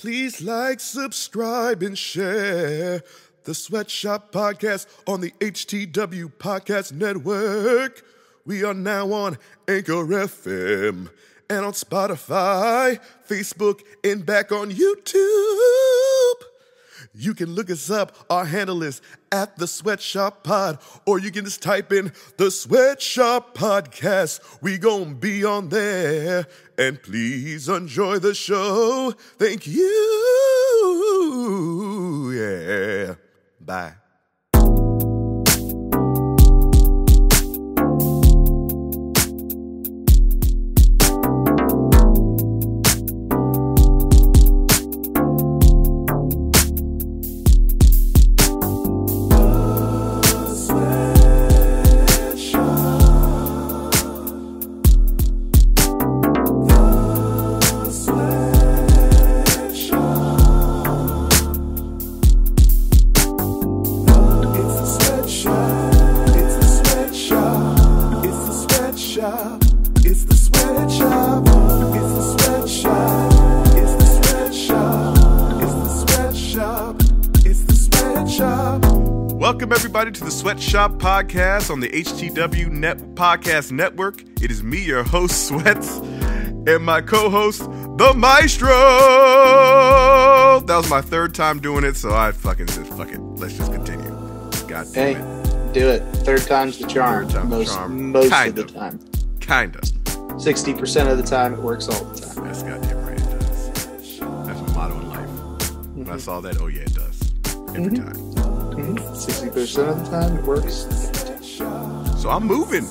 Please like, subscribe, and share the Sweatshop Podcast on the HTW Podcast Network. We are now on Anchor FM and on Spotify, Facebook, and back on YouTube. You can look us up. Our handle is at the Sweatshop Pod, or you can just type in the Sweatshop Podcast. We gon' be on there. And please enjoy the show. Thank you. Yeah. Bye. Welcome everybody to the Sweatshop Podcast on the HTW Podcast Network. It is me, your host, Sweats, and my co-host, the Maestro. That was my third time doing it, so I fucking said, fuck it. Let's just continue. God damn it. Do it. Third time's the charm. Most of the time. Kind of. 60% of the time, it works all the time. That's goddamn right, it does. That's my motto in life. When I saw that, oh yeah, it does. Every time. 60% of the time, it works. So I'm moving.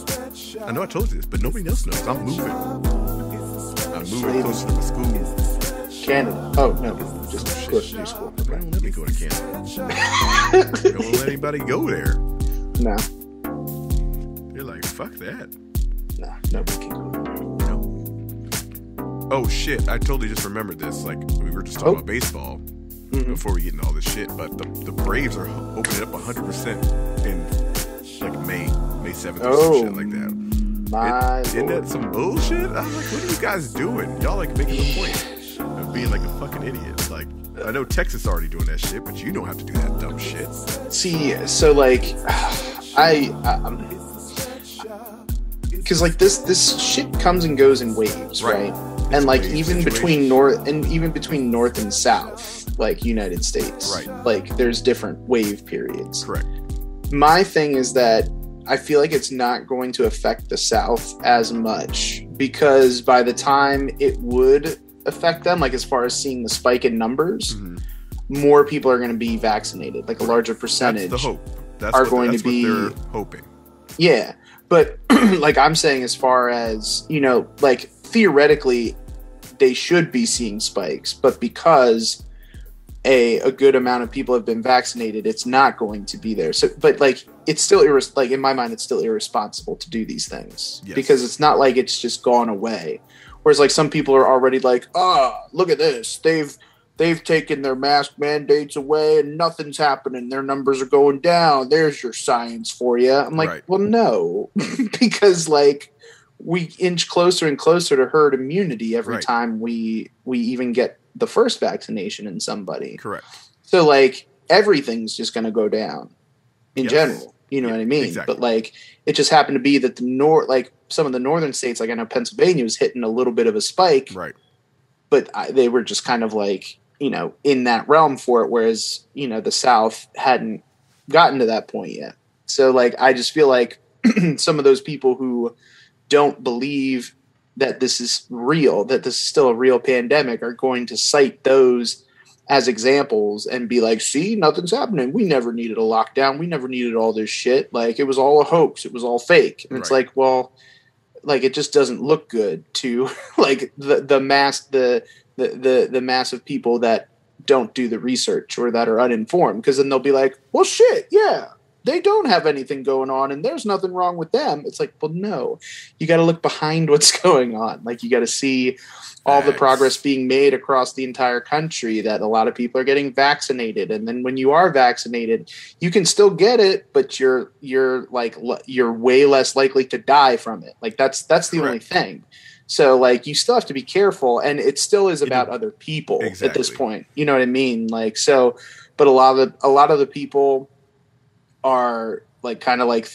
I know I told you this, but nobody else knows. I'm moving. I'm moving closer to my school. Canada. Oh, no. Just go to school. They don't let me go to Canada. They won't let anybody go there. No. They're like, fuck that. No, nobody can go there. No. Oh, shit. I totally just remembered this. Like, we were just talking about baseball. Before we get into all this shit, but the Braves are opening up 100% in like May 7th or some shit like that. Isn't that some bullshit? I was like, what are you guys doing? Y'all like making a point of being like a fucking idiot. Like, I know Texas is already doing that shit, but you don't have to do that dumb shit. See, so like, because like this shit comes and goes in waves, right? And like even between north and south, like United States, right? Like there's different wave periods. Correct. My thing is that I feel like it's not going to affect the South as much because by the time it would affect them, like as far as seeing the spike in numbers, more people are going to be vaccinated. Like a larger percentage. That's the hope. That's what they're hoping. Yeah, but like I'm saying, as far as like theoretically, they should be seeing spikes, but because a good amount of people have been vaccinated, it's not going to be there. So, but like, it's still like in my mind, it's still irresponsible to do these things because it's not like it's just gone away. Whereas like some people are already like, look at this. They've taken their mask mandates away and nothing's happening. Their numbers are going down. There's your science for you. I'm like, well, no, because like we inch closer and closer to herd immunity every time we even get the first vaccination in somebody. Correct. So like everything's just going to go down in general. You know what I mean? Exactly. But like it just happened to be that like some of the northern states, like I know Pennsylvania was hitting a little bit of a spike, right? But they were just kind of like in that realm for it, whereas the South hadn't gotten to that point yet. So like I just feel like some of those people who don't believe that this is real, that this is still a real pandemic, are going to cite those as examples and be like, see, nothing's happening. We never needed a lockdown. We never needed all this shit. Like, it was all a hoax. It was all fake. And it's like, well, like, it just doesn't look good to like the mass of people that don't do the research or that are uninformed. Because then they'll be like, well, shit, yeah, they don't have anything going on and there's nothing wrong with them. It's like, well, no, you got to look behind what's going on. Like, you got to see all the progress being made across the entire country, that a lot of people are getting vaccinated. And then when you are vaccinated, you can still get it, but you're way less likely to die from it. Like that's the only thing. So like you still have to be careful, and it still is about other people at this point. You know what I mean? Like so, but a lot of the people are like kind of like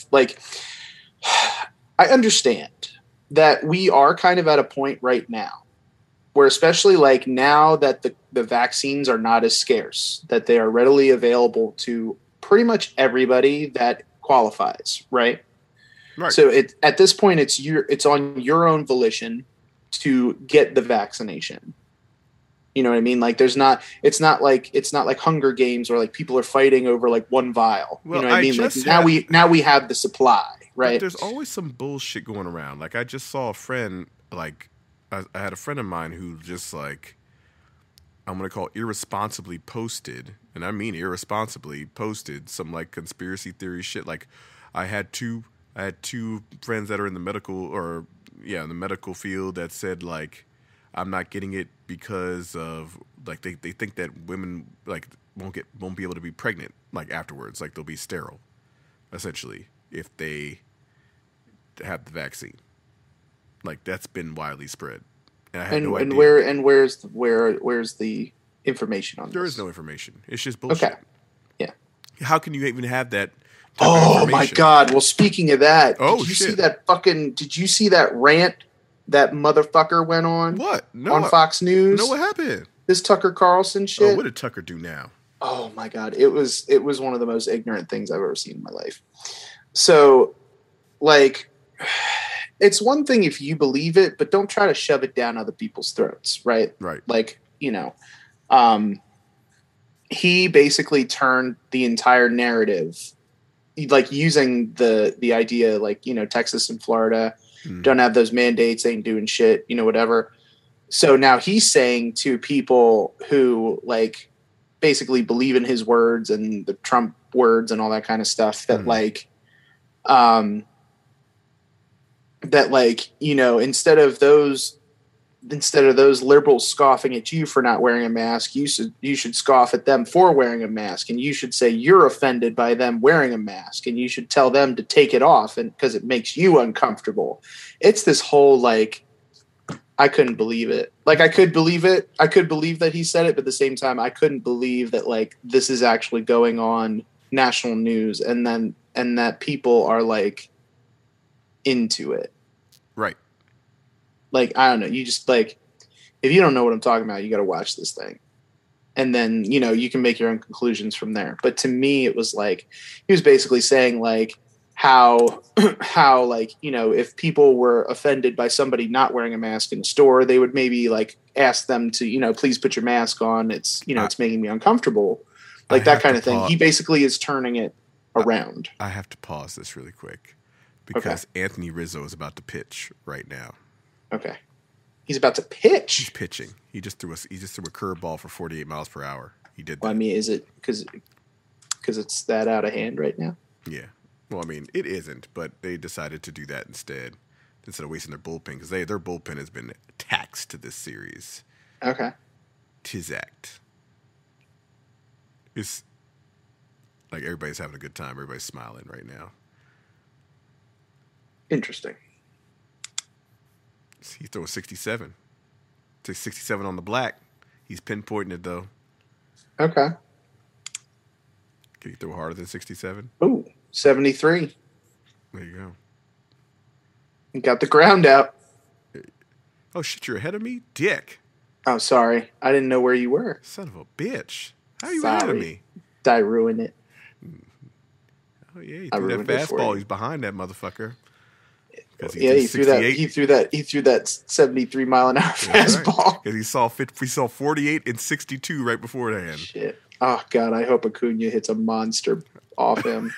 I understand that we are kind of at a point right now where, especially like now that the vaccines are not as scarce, that they are readily available to pretty much everybody that qualifies, right? Right. So at this point it's on your own volition to get the vaccination. You know what I mean? Like it's not like Hunger Games where like people are fighting over like one vial. Well, you know what I mean? Like now we have the supply, right? But there's always some bullshit going around. Like I just saw a friend, like I had a friend of mine who just like, I'm going to call irresponsibly posted, and I mean irresponsibly posted some like conspiracy theory shit. Like I had two friends that are in the medical field that said like, I'm not getting it because of like they think that women like won't be able to be pregnant like afterwards, like they'll be sterile essentially if they have the vaccine. Like that's been widely spread. And I had no idea. Where's the information on this? There is no information. It's just bullshit. Okay. Yeah. How can you even have that? Oh my God. Well, speaking of that, did you see that rant that motherfucker went on? What? No, on Fox News? No, what happened? This Tucker Carlson shit. Oh, what did Tucker do now? Oh my God. It was one of the most ignorant things I've ever seen in my life. So like, it's one thing if you believe it, but don't try to shove it down other people's throats. Right. Right. Like, he basically turned the entire narrative, like using the idea, like, Texas and Florida don't have those mandates, ain't doing shit, whatever. So now he's saying to people who like basically believe in his words and the Trump words and all that kind of stuff that instead of those liberals scoffing at you for not wearing a mask, you should scoff at them for wearing a mask, and you should say you're offended by them wearing a mask, and you should tell them to take it off, and because it makes you uncomfortable. It's this whole like, I couldn't believe it. Like I could believe it. I could believe that he said it, but at the same time, I couldn't believe that like this is actually going on national news, and that people are like into it. Right. Like, I don't know. You just like, if you don't know what I'm talking about, you got to watch this thing. And then, you can make your own conclusions from there. But to me, it was like, he was basically saying like how like, if people were offended by somebody not wearing a mask in a store, they would maybe like ask them to, please put your mask on. It's, it's making me uncomfortable. Like that kind of thing. He basically is turning it around. I have to pause this really quick because Anthony Rizzo is about to pitch right now. Okay. He's about to pitch. He's pitching. He just threw a curveball for 48 miles per hour. He did that. Well, I mean, is it because it's that out of hand right now? Yeah. Well, I mean, it isn't, but they decided to do that instead of wasting their bullpen, because their bullpen has been taxed to this series. Okay. Tizact. It's like everybody's having a good time. Everybody's smiling right now. Interesting. He's throwing 67. Takes 67 on the black. He's pinpointing it, though. Okay. Can he throw harder than 67? Ooh, 73. There you go. You got the ground out. Oh, shit, you're ahead of me? Dick. Oh, sorry. I didn't know where you were. Son of a bitch. How are you ahead of me? Did I ruin it? Oh, yeah, he threw that fastball. He's behind that motherfucker. He threw that 73 mile an hour fastball. Because he saw 48 and 62 right beforehand. Shit. Oh God, I hope Acuna hits a monster off him.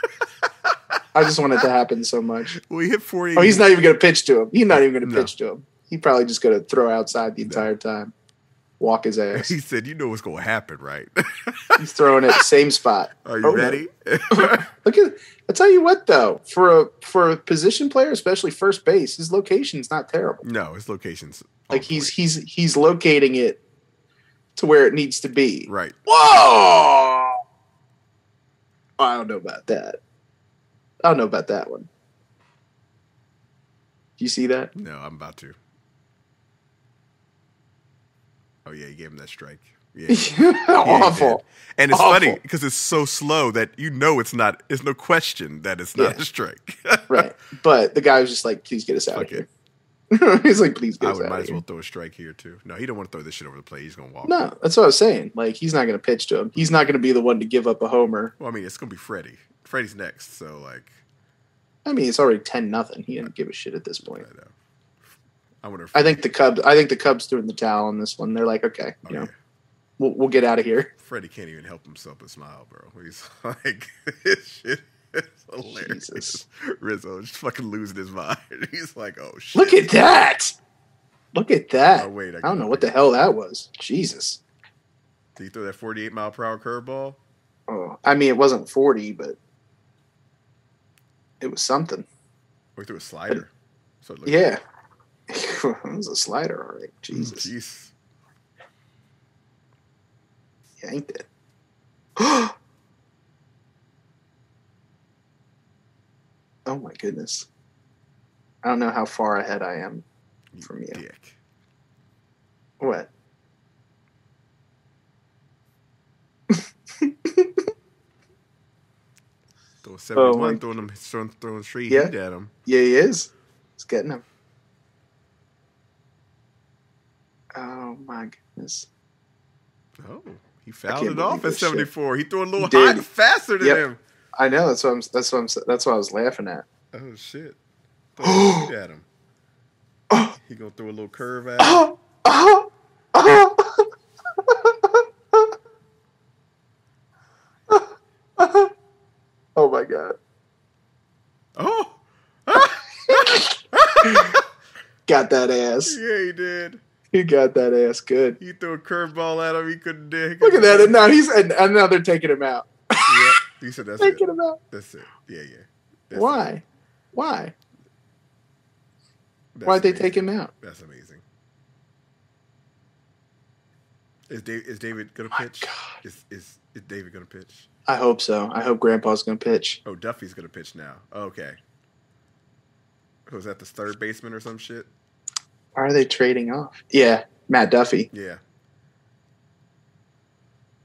I just want it to happen so much. Well, he hit 48. Oh, he's not even going to pitch to him. He's not even going to pitch to him. He's probably just going to throw outside the entire time. Walk his ass. He said, "You know what's going to happen, right?" He's throwing it same spot. Are you ready? Look at. I'll tell you what, though, for a position player, especially first base, his location's not terrible. No, his location's like he's locating it to where it needs to be. Right. Whoa! I don't know about that. I don't know about that one. Do you see that? No, I'm about to. Oh yeah, he gave him that strike. Yeah, Awful. And it's Awful. funny because it's so slow that it's not. There's no question that it's not a strike. Right. But the guy was just like, please get us out of here. He's like, please get us out of here. I might as well throw a strike here too. No, he don't want to throw this shit over the plate. He's gonna walk. No, that's what I was saying. Like, he's not going to pitch to him. He's not going to be the one to give up a homer. Well, I mean, it's gonna be Freddie. Freddie's next, so like. I mean, it's already 10-0. He didn't give a shit at this point. I know. I wonder. I think the Cubs threw in the towel on this one. They're like, okay, we'll get out of here. Freddie can't even help himself but smile, bro. He's like, this shit is hilarious. Jesus. Rizzo just fucking losing his mind. He's like, oh shit. Look at that. Look at that. Oh wait, I don't know what the hell that was. Jesus. Did he throw that 48-mile-per-hour curveball? Oh, I mean, it wasn't 40, but it was something. Or he threw a slider. Yeah. It was a slider, all right. Jesus. Jeez. Yanked it. Oh my goodness. I don't know how far ahead I am from you. Dick. What? Throwing 71, throwing straight heat at him. Yeah, he is. He's getting him. Oh my goodness. Oh, he fouled it off at 74. Shit. He threw a little high faster than him. I know. That's what I was laughing at. Oh shit! Throw at him. He gonna throw a little curve at him. Oh my god! Oh! Got that ass. Yeah, he did. He got that ass good. He threw a curveball at him. He couldn't dig. Look at that! And now now they're taking him out. Yeah, he said that's taking him out. That's it. Yeah. Why? It. Why? Why'd they take him out? That's amazing. Is David gonna pitch? God. Is David gonna pitch? I hope so. I hope Grandpa's gonna pitch. Oh, Duffy's gonna pitch now. Okay. Was that the third baseman or some shit? Why are they trading off? Yeah, Matt Duffy. Yeah.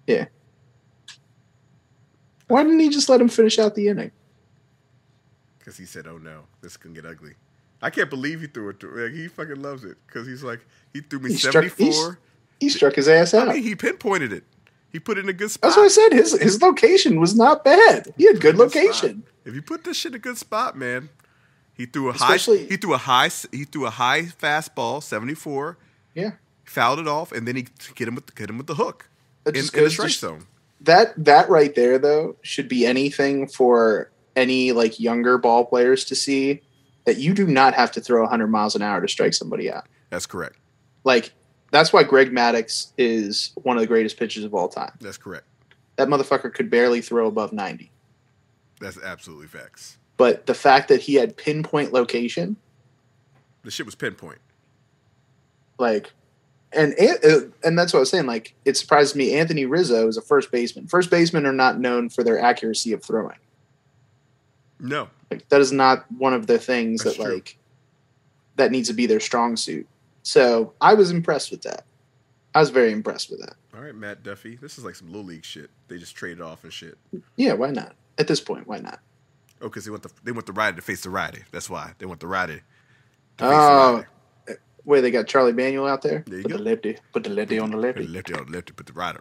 Yeah. Why didn't he just let him finish out the inning? Because he said, "Oh no, this can get ugly." I can't believe he threw it. Like, he fucking loves it because he's like, he threw me 74. He struck his ass out. I mean, he pinpointed it. He put it in a good spot. That's what I said. His location was not bad. He had good location. If you put this shit in a good spot, man, he threw a high fastball, 74. Yeah, fouled it off, and then he hit him with the hook in the strike zone. That right there though should be anything for any like younger ball players to see, that you do not have to throw 100 miles an hour to strike somebody out. That's correct. Like, that's why Greg Maddux is one of the greatest pitchers of all time. That's correct. That motherfucker could barely throw above 90. That's absolutely facts. But the fact that he had pinpoint location. The shit was pinpoint. Like, and that's what I was saying. Like, it surprises me. Anthony Rizzo is a first baseman. First basemen are not known for their accuracy of throwing. No. Like, that is not one of the things That's that true. like that needs to be their strong suit. So I was impressed with that. I was very impressed with that. All right, Matt Duffy. This is like some little league shit. They just traded off and shit. Yeah, why not? At this point, why not? Oh, because they want the righty to face the righty. That's why they want the righty to face the Oh, righty. wait, they got Charlie Manuel out there. There you Put go. the lefty. Put the lefty on the lefty. Put the lefty on the lefty. Put the righty.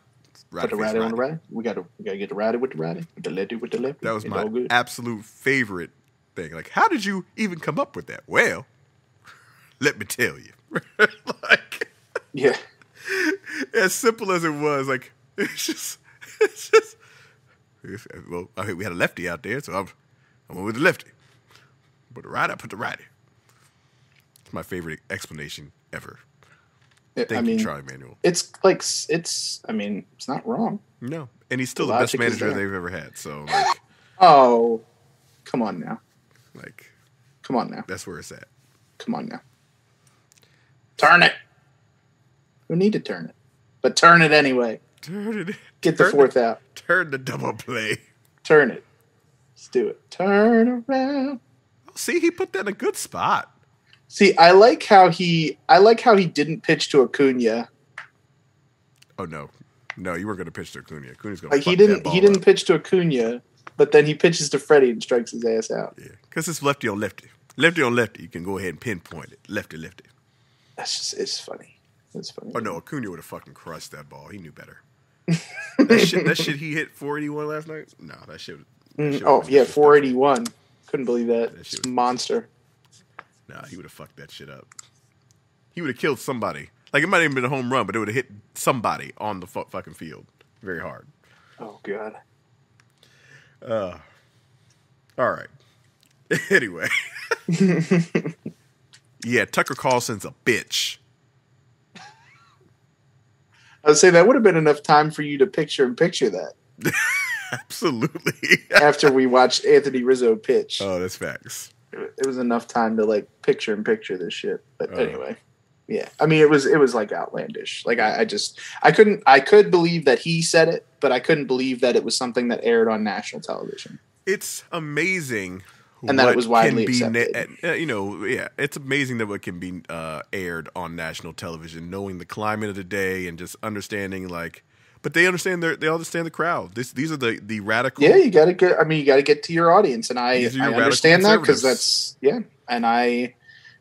Put the righty on the righty. We gotta get the righty with the righty. Put the lefty with the lefty. That was It's my all good. absolute favorite thing. Like, how did you even come up with that? Well, let me tell you. Like, Yeah. as simple as it was, like, it's just. Well, I think we had a lefty out there, so I'm going with the lefty. Put the righty, put the righty. It's my favorite explanation ever. Thank you, Charlie Manuel. It's like it's not wrong. No, and he's still The the best logic is manager there. they've ever had. So, like, Oh, come on now. like, Come on now. that's where it's at. Come on now. Turn it. We need to turn it, but turn it anyway. Turn it. Get the fourth out. Turn the double play. Turn it. Let's do it. Turn around. See, he put that in a good spot. See, I like how he didn't pitch to Acuna Oh no, you weren't going to pitch to Acuna. Acuna's going Like to he didn't pitch to Acuna, but then he pitches to Freddie and strikes his ass out. Yeah, because it's lefty on lefty. Lefty on lefty, you can go ahead and pinpoint it. Lefty. It's funny. It's funny. Oh no, Acuna would have fucking crushed that ball. He knew better. that shit he hit 481 last night. No, that shit. 481. Couldn't believe that. It's monster. Nah, he would have fucked that shit up. He would have killed somebody. Like, it might have even been a home run, but it would have hit somebody on the fucking field very hard. Oh, God. All right. Anyway. Yeah, Tucker Carlson's a bitch. I would say that would have been enough time for you to picture that. Absolutely. After we watched Anthony Rizzo pitch. Oh, that's facts. It was enough time to, like, picture this shit. But anyway. Yeah, I mean, it was like outlandish. Like I could believe that he said it, but I couldn't believe that it was something that aired on national television. It's amazing, and that it was widely accepted. It's amazing that what can be aired on national television, knowing the climate of the day and just understanding but they understand they understand the crowd. These are the radical. Yeah, you got to get to your audience, and I understand that because that's and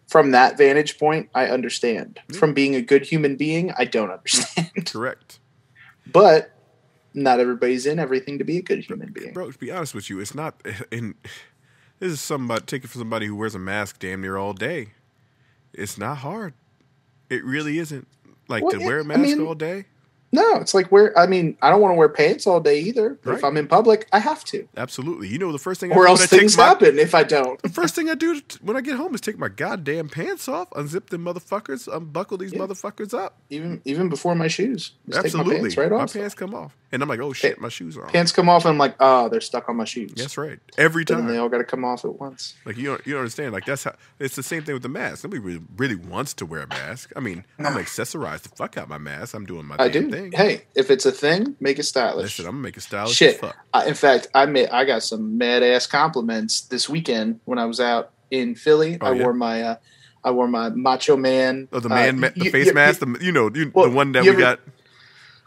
from that vantage point, I understand. Mm-hmm. From being a good human being, I don't understand. Correct. But not everybody's in everything to be a good human being. Bro, to be honest with you, it's not. This is take it for somebody who wears a mask damn near all day. It's not hard. It really isn't. Wear a mask all day. No, it's like I don't want to wear pants all day either. But if I'm in public, I have to. Absolutely. You know, the first thing or else things happen if I don't. The first thing I do when I get home is take my goddamn pants off, unzip them motherfuckers, unbuckle these motherfuckers up. Even before my shoes. Just Absolutely. Take my pants right off. My pants come off. And I'm like, oh shit, my shoes are on. Pants come off and I'm like, oh, they're stuck on my shoes. That's right. Every time. And they all got to come off at once. Like, you don't understand. Like, that's how it's the same thing with the mask. Nobody really wants to wear a mask. I mean, I'm going to accessorize the fuck out my mask. I'm doing my damn thing. Hey, if it's a thing, make it stylish. Listen, I'm going to make it stylish. Shit. In fact, I got some mad ass compliments this weekend when I was out in Philly. I wore my Macho Man. Oh, the face mask. The one that we got.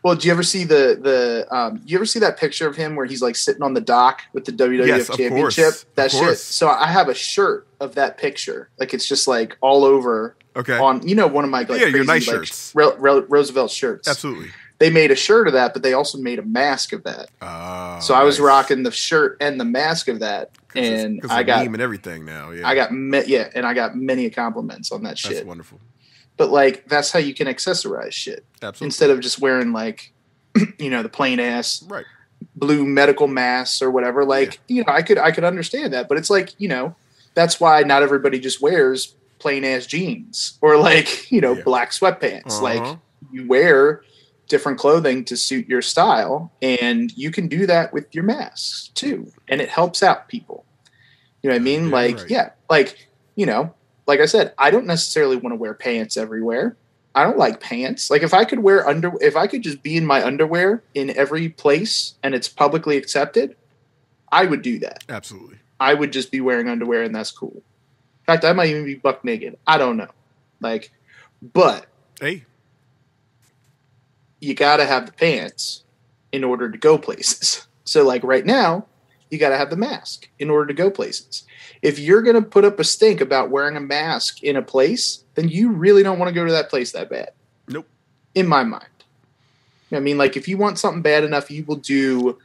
Well, do you ever see you ever see that picture of him where he's like sitting on the dock with the WWF Championship? Course, that shit. So I have a shirt of that picture. Like it's just like all over. Okay. On one of my crazy, your nice shirts, Roosevelt shirts. Absolutely. They made a shirt of that, but they also made a mask of that. So I was rocking the shirt and the mask of that, and I got meme and everything now. Yeah, I got many compliments on that shit. That's wonderful. But that's how you can accessorize shit. Absolutely. Instead of just wearing the plain ass blue medical masks or whatever. I could understand that, but it's that's why not everybody just wears plain ass jeans or black sweatpants. You wear different clothing to suit your style, and you can do that with your masks too, and it helps out people. You know what I mean? Like I said, I don't necessarily want to wear pants everywhere. I don't like pants. Like if I could just be in my underwear in every place and it's publicly accepted, I would do that. Absolutely. I would just be wearing underwear and that's cool. In fact, I might even be buck naked. I don't know. But hey, you got to have the pants in order to go places. So right now, you got to have the mask in order to go places. If you're going to put up a stink about wearing a mask in a place, then you really don't want to go to that place that bad. Nope. In my mind. I mean, if you want something bad enough, you will do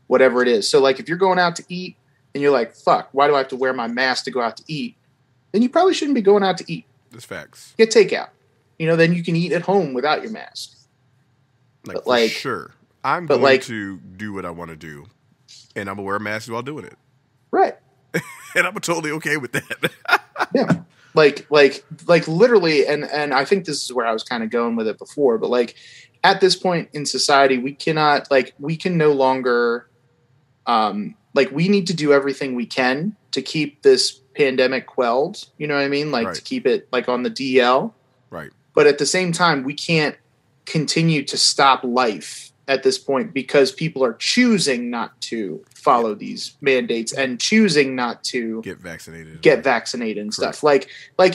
whatever it is. So, if you're going out to eat and you're like, fuck, why do I have to wear my mask to go out to eat? Then you probably shouldn't be going out to eat. That's facts. Get takeout. Then you can eat at home without your mask. Sure. I'm going to do what I want to do. And I'm going to wear a mask while doing it. Right. And I'm totally okay with that. Yeah. Literally, and I think this is where I was kind of going with it before, but at this point in society, we cannot, we can no longer, we need to do everything we can to keep this pandemic quelled. You know what I mean? To keep it on the DL. Right. But at the same time, we can't continue to stop life at this point because people are choosing not to follow these mandates and choosing not to get vaccinated and stuff. Like,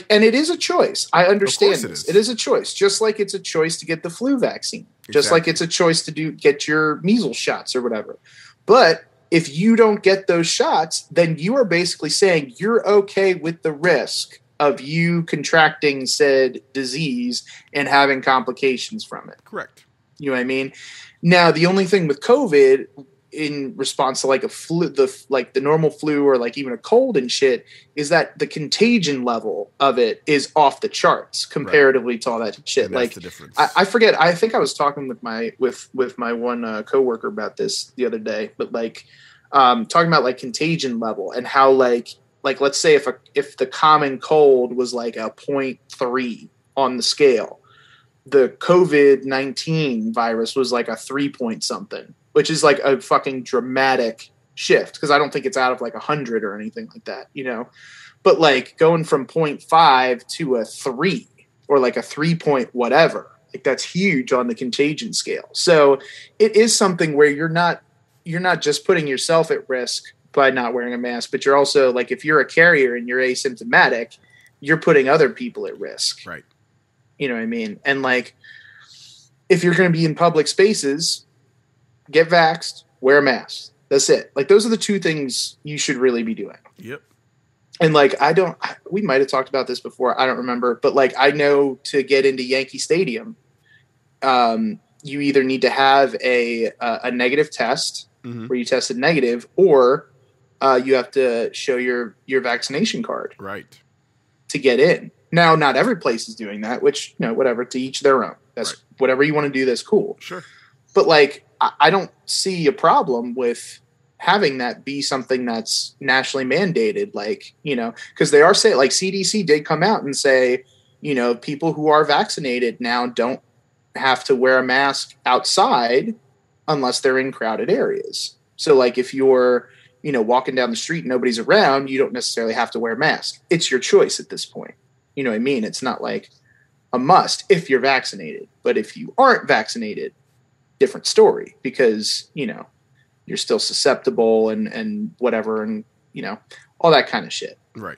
and it is a choice. I understand this. It is a choice, just like it's a choice to get the flu vaccine, just like it's a choice to get your measles shots or whatever. But if you don't get those shots, then you are basically saying you're okay with the risk of you contracting said disease and having complications from it. Correct. You know what I mean? Now, the only thing with COVID in response to like a flu, the normal flu or like even a cold and shit, is that the contagion level of it is off the charts comparatively to all that shit. And like that's the difference. I forget. I think I was talking with my one coworker about this the other day, but like talking about like contagion level and how like let's say if the common cold was like a 0.3 on the scale, the COVID-19 virus was like a 3 point something, which is like a fucking dramatic shift. Cause I don't think it's out of like 100 or anything like that, you know, but like going from 0.5 to a 3 or like a 3 point whatever, like that's huge on the contagion scale. So it is something where you're not just putting yourself at risk by not wearing a mask, but you're also like, if you're a carrier and you're asymptomatic, you're putting other people at risk. Right. You know what I mean? And like, if you're going to be in public spaces, get vaxxed, wear a mask. That's it. Like, those are the two things you should really be doing. Yep. And like, we might have talked about this before. I don't remember, but like, I know to get into Yankee Stadium, you either need to have a negative test where you tested negative, or you have to show your vaccination card. Right. To get in. Now, not every place is doing that, which, you know, whatever, to each their own. That's whatever you want to do, that's cool. Sure. But like, I don't see a problem with having that be something that's nationally mandated. Like, you know, because they are saying, like, CDC did come out and say, you know, people who are vaccinated now don't have to wear a mask outside unless they're in crowded areas. So like, if you're, you know, walking down the street and nobody's around, you don't necessarily have to wear a mask. It's your choice at this point. You know what I mean? It's not like a must if you're vaccinated. But if you aren't vaccinated, different story, because, you know, you're still susceptible and whatever, and, you know, all that kind of shit. Right.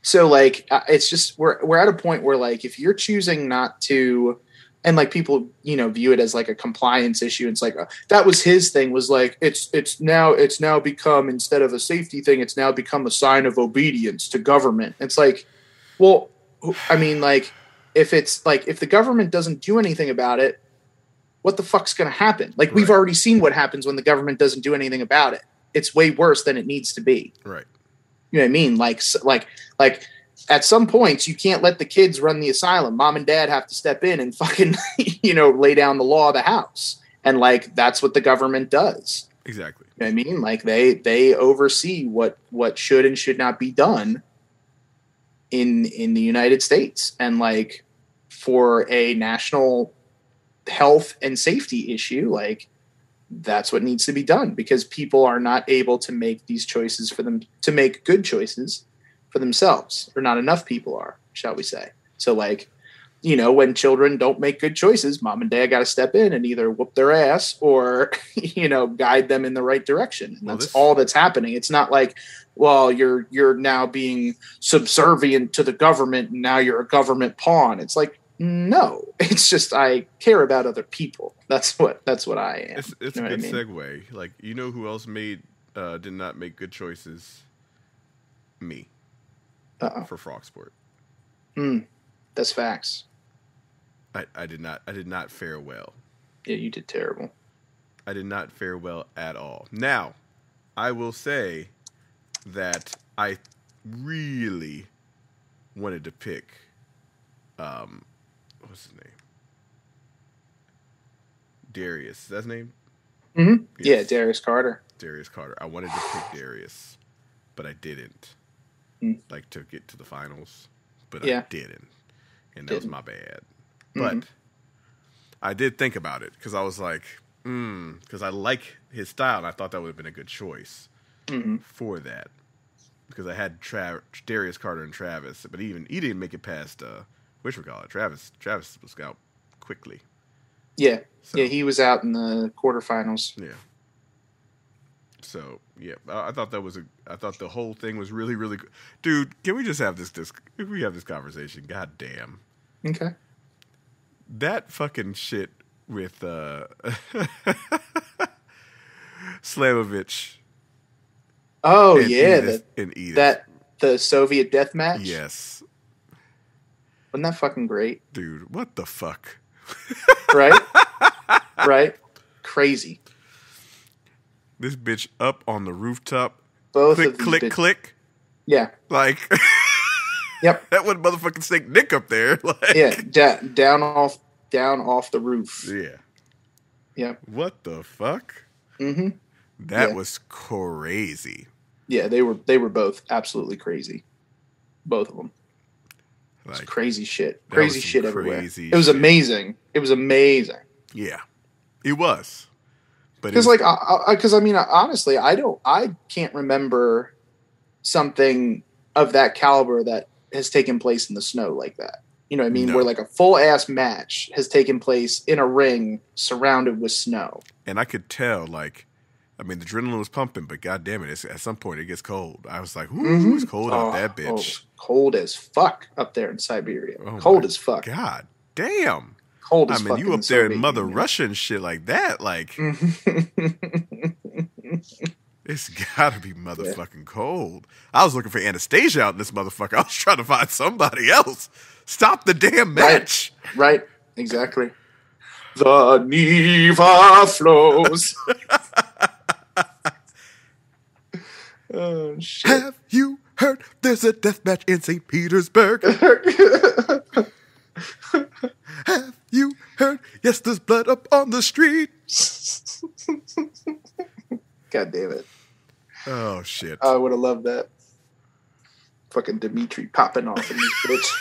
So like, it's just, we're at a point where like, if you're choosing not to, and like people, you know, view it as like a compliance issue. It's like, that was his thing, was like, it's now become, instead of a safety thing, it's now become a sign of obedience to government. It's like, well, I mean, like, if it's like, if the government doesn't do anything about it, what the fuck's going to happen? Like, we've already seen what happens when the government doesn't do anything about it. It's way worse than it needs to be. Right. You know what I mean? Like at some points you can't let the kids run the asylum. Mom and dad have to step in and fucking, you know, lay down the law of the house. And like, that's what the government does. Exactly. You know what I mean? Like they oversee what should and should not be done in the United States. And like, for a national health and safety issue, like, that's what needs to be done, because people are not able to make these choices for them, to make good choices for themselves, or not enough people are, shall we say. So like, you know, when children don't make good choices, mom and dad got to step in and either whoop their ass or, you know, guide them in the right direction. And that's all that's happening. It's not like, well, you're now being subservient to the government and now you're a government pawn. It's like, no, it's just, I care about other people. That's what I am. It's a good segue. Like, you know who else did not make good choices? Me. For Frogsport. That's facts. I did not fare well. Yeah, you did terrible. I did not fare well at all. Now, I will say that I really wanted to pick, what's his name? Darius. Is that his name? Mm-hmm. Yes. Yeah, Darius Carter. Darius Carter. I wanted to pick Darius, but I didn't. Like, to get to the finals, but I didn't. And that was my bad. But I did think about it, because I was like, because I like his style, and I thought that would have been a good choice for that. Because I had Darius Carter and Travis, but he didn't make it past Travis was out quickly. Yeah. So, yeah, he was out in the quarterfinals. yeah. So yeah, I thought I thought the whole thing was really, really good. Dude, can we just have this? Can we have this conversation? God damn. Okay. That fucking shit with Slamovich. Oh and yeah, Edith. the Soviet death match. Yes. Wasn't that fucking great? Dude, what the fuck? Right? Right? Crazy. This bitch up on the rooftop. Both click, of these click, bitches. click. Yeah. Like, Yep. that would motherfucking snake Nick up there. Like, Yeah. Down off the roof. yeah. Yep. What the fuck? Mm-hmm. That was crazy. Yeah, they were both absolutely crazy. Both of them. Like, Crazy shit. that Crazy was some shit everywhere. crazy It was shit. amazing. It was amazing. Yeah. It was. But Because I mean, honestly, I can't remember something of that caliber that has taken place in the snow like that. You know what I mean? No. Where like a full ass match has taken place in a ring surrounded with snow. And I could tell, like, I mean, the adrenaline was pumping, but god damn it, at some point it gets cold. I was like, ooh, it's cold out that bitch. it's cold as fuck up there in Siberia. Oh Cold my as fuck. God damn. Cold as I fuck. mean, you in up there in Soviet Mother Union. Russia and shit like that, like, it's gotta be motherfucking cold. I was looking for Anastasia out in this motherfucker. I was trying to find somebody else. Stop the damn match. Right. Exactly. The Neva flows. Oh shit. Have you heard there's a death match in St. Petersburg? Have you heard? Yes, there's blood up on the street. God damn it. Oh shit. I would have loved that. Fucking Dimitri popping off in this bitch.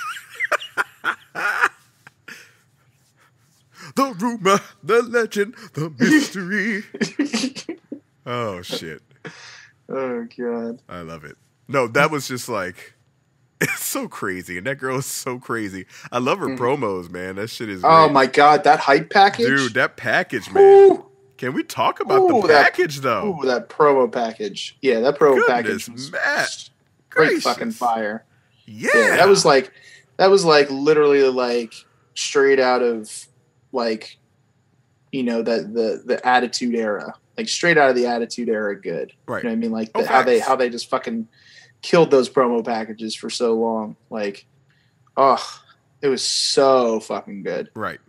The rumor, the legend, the mystery. Oh shit. Oh god. I love it. No, that was just like, it's so crazy. And that girl is so crazy. I love her promos, man. That shit is Oh great. my god, that hype package? Dude, that package, man. Ooh. Can we talk about the package, though? Ooh, that promo package. Yeah, that promo package Goodness, was Matt. great Gracious. fucking fire. Yeah. That was like literally like straight out of like, you know, the Attitude Era. Like straight out of the Attitude Era good. Right. You know what I mean? Like Oh, how facts. they just fucking killed those promo packages for so long. Like, oh, it was so fucking good. Right.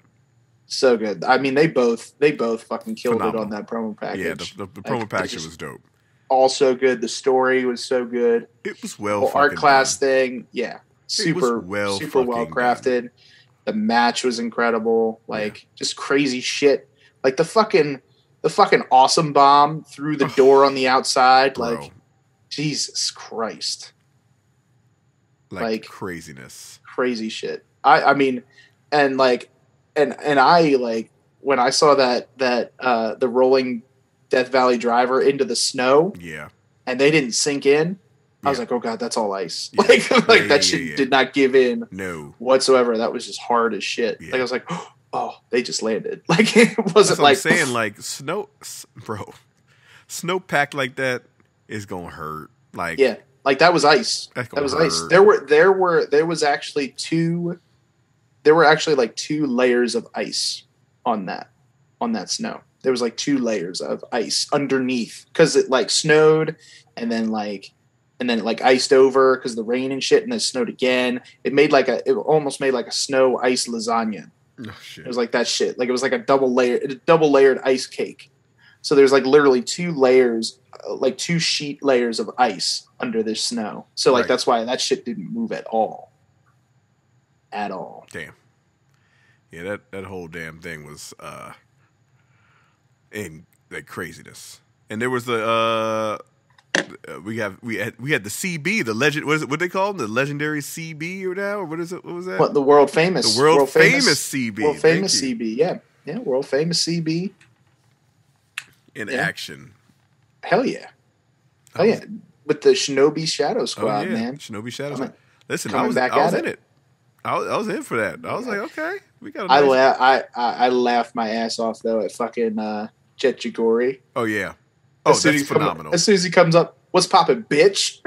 So good. I mean, they both fucking killed Phenomenal. it on that promo package. Yeah, the promo Like, package just was dope. Also good. The story was so good. It was well The fucking art class done. thing, yeah, super well super fucking well crafted. The match was incredible. Like just crazy shit. Like the fucking awesome bomb through the door on the outside. Bro. Like Jesus Christ. Like craziness. Crazy shit. I mean, and I like when I saw that the rolling Death Valley driver into the snow. Yeah. And they didn't sink in. I was Yeah. like, oh god, that's all ice. Yeah. Like that shit did not give in No. whatsoever. That was just hard as shit. Yeah. Like I was like, oh, they just landed. Like it wasn't That's what like I'm saying, like snow packed like that is gonna hurt. Like yeah, like that was ice. That's That gonna was ice. hurt. There was actually like two layers of ice on that snow. There was like two layers of ice underneath because it like snowed and then it iced over because the rain and shit, and then snowed again. It almost made like a snow ice lasagna. Oh, shit. It was like that shit. Like it was like a double layered ice cake. So there's like literally two layers, like two sheet layers of ice under this snow. So like Right. that's why that shit didn't move at all. At all. Damn. Yeah, that whole damn thing was in like craziness. And there was the we had the CB, the legend. What they call them? The legendary CB or now? Or what is it? What was that? What the world famous? The world famous CB. World famous Thank you. CB. Yeah. World famous CB. In Yeah. action. Hell yeah. Oh yeah. With the Shinobi Shadow Squad, Oh, yeah. man. Shinobi Shadows. Coming- Listen, I coming was back in at it. I was in for that. I was like, okay, We got a nice... I laughed my ass off though at fucking Jet Jagori. Oh yeah. Oh, that's phenomenal. As soon as he comes up, what's poppin', bitch?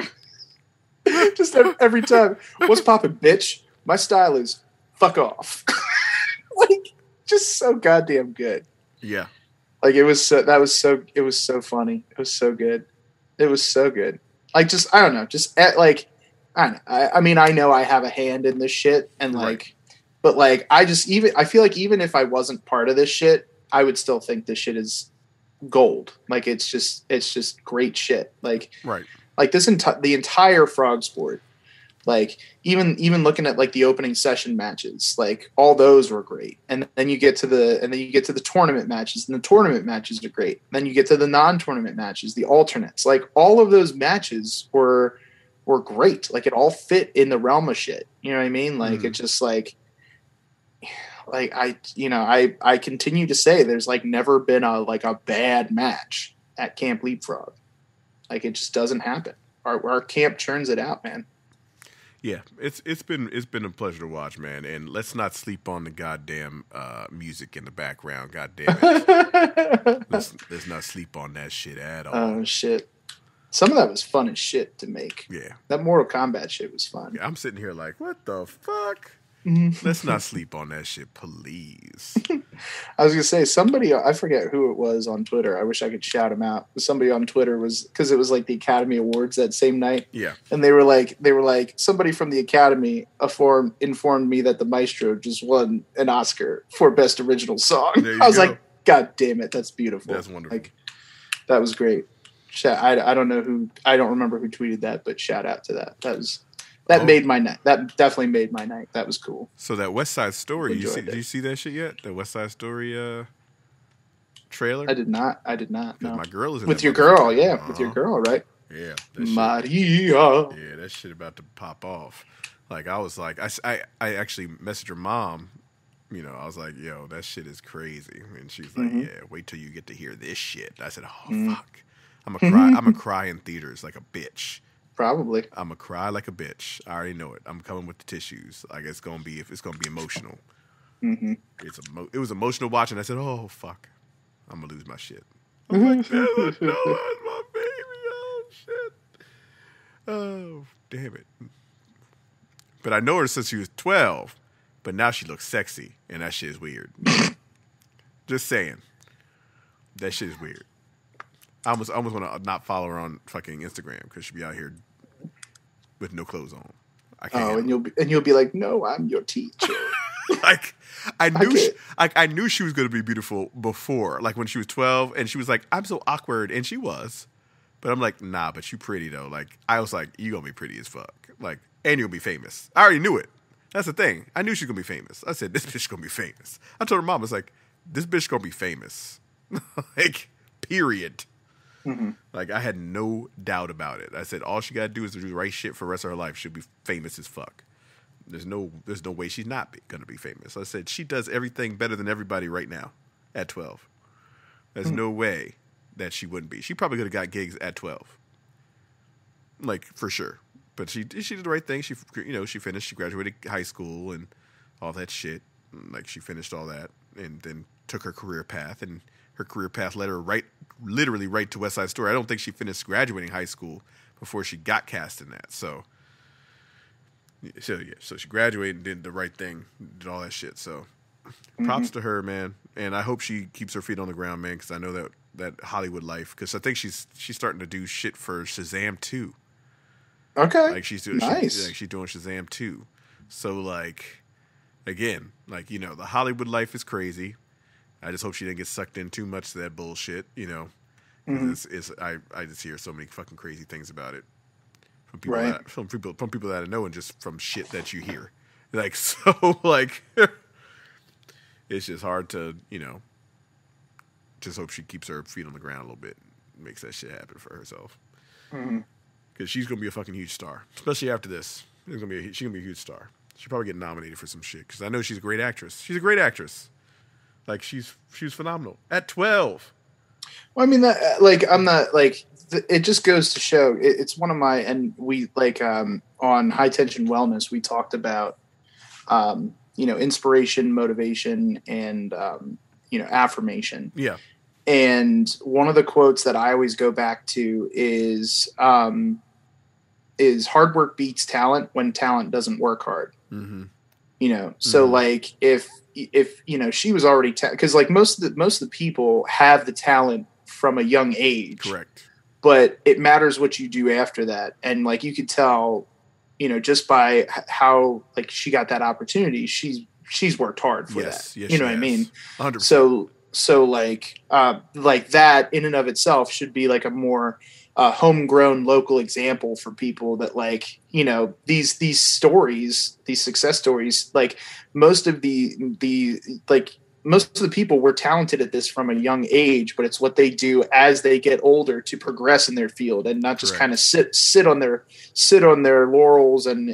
Just every time, what's poppin', bitch? My style is fuck off. Like, just so goddamn good. Yeah. Like it was so funny. It was so good. It was so good. Like, just, I don't know, just like, I don't know. I mean, I know I have a hand in this shit, and like, right. But like, I feel like even if I wasn't part of this shit, I would still think this shit is gold. Like, it's just great shit. Like, right. Like the entire Frogsport. Like, even looking at like the opening session matches, like all those were great. And then you get to the tournament matches, and the tournament matches are great. And then you get to the non-tournament matches, the alternates. Like, all of those matches were great. Like, it all fit in the realm of shit. You know what I mean? Like, it's just like I continue to say there's like never been a bad match at Camp Leapfrog. Like, it just doesn't happen. Our camp churns it out, man. Yeah, it's been a pleasure to watch, man. And let's not sleep on the goddamn music in the background. God damn it. let's not sleep on that shit at all. Oh shit. Some of that was fun as shit to make. Yeah. That Mortal Kombat shit was fun. Yeah, I'm sitting here like, what the fuck? Mm-hmm. Let's not sleep on that shit, please. I was gonna say, somebody, I forget who it was on Twitter. I wish I could shout him out. Somebody on Twitter was, because it was like the Academy Awards that same night. Yeah, and they were like, somebody from the Academy informed me that the Maestro just won an Oscar for Best Original Song. I was like, God damn it, that's beautiful. That's wonderful. Like, that was great. I don't remember who tweeted that, but shout out to that. That made my night. That definitely made my night. That was cool. So that West Side Story, did you see that shit yet? The West Side Story trailer? I did not. No. My girl is in with your girl, yeah. Uh-huh. With your girl, right? Yeah. Maria. Yeah, that shit about to pop off. Like, I was like, I actually messaged her mom. You know, I was like, yo, that shit is crazy. And she's like, yeah, wait till you get to hear this shit. I said, oh, fuck. I'm gonna cry in theaters like a bitch. Probably. I'm gonna cry like a bitch. I already know it. I'm coming with the tissues. Like, it's gonna be emotional. Mm-hmm. It was emotional watching. I said, oh fuck, I'm gonna lose my shit. I'm like, no, that's my baby. Oh shit. Oh damn it. But I know her since she was 12. But now she looks sexy, and that shit is weird. Just saying, that shit is weird. I almost want to not follow her on fucking Instagram because she'll be out here with no clothes on. I can't. Oh, and you'll be like, no, I'm your teacher. Like, I knew she was going to be beautiful before, like when she was 12, and she was like, I'm so awkward, and she was. But I'm like, nah, but you pretty though. Like, I was like, you gonna be pretty as fuck. Like, and you'll be famous. I already knew it. That's the thing. I knew she was gonna be famous. I said, this bitch gonna be famous. I told her mom, I was like, this bitch gonna be famous. Like, period. Mm-hmm. Like, I had no doubt about it. I said, all she got to do is do the right shit for the rest of her life. She'll be famous as fuck. There's no way she's not going to be famous. I said, she does everything better than everybody right now at 12. There's no way that she wouldn't be. She probably could have got gigs at 12. Like, for sure. But she did the right thing. She finished. She graduated high school and all that shit. Like, she finished all that and then took her career path, and her career path led her literally right to West Side Story. I don't think she finished graduating high school before she got cast in that. So she graduated and did the right thing, did all that shit. So props to her, man. And I hope she keeps her feet on the ground, man, because I know that Hollywood life. Because I think she's starting to do shit for Shazam 2. Okay, like she's doing Shazam 2. So like, again, like, you know, the Hollywood life is crazy. I just hope she didn't get sucked in too much to that bullshit, you know. I just hear so many fucking crazy things about it from people that I know, and just from shit that you hear. Like, so like, it's just hard to, you know. Just hope she keeps her feet on the ground a little bit, and makes that shit happen for herself. Because she's gonna be a fucking huge star, especially after this. She's gonna be a huge star. She'll probably get nominated for some shit because I know she's a great actress. She's a great actress. Like, she was phenomenal at 12. Well, I mean, that, like, I'm not like, it just goes to show it's one of my, and we like on High Tension Wellness, we talked about, inspiration, motivation, and affirmation. Yeah. And one of the quotes that I always go back to is hard work beats talent when talent doesn't work hard. Mm-hmm. So like if she was already, cause like most of the people have the talent from a young age. Correct. But it matters what you do after that. And like, you could tell, just by how like she got that opportunity, she's worked hard for that. Yes, you know what I mean? 100%. So like that in and of itself should be like a more homegrown local example for people that like, these stories, these success stories, like most of the people were talented at this from a young age, but it's what they do as they get older to progress in their field and not just kind of sit on their laurels and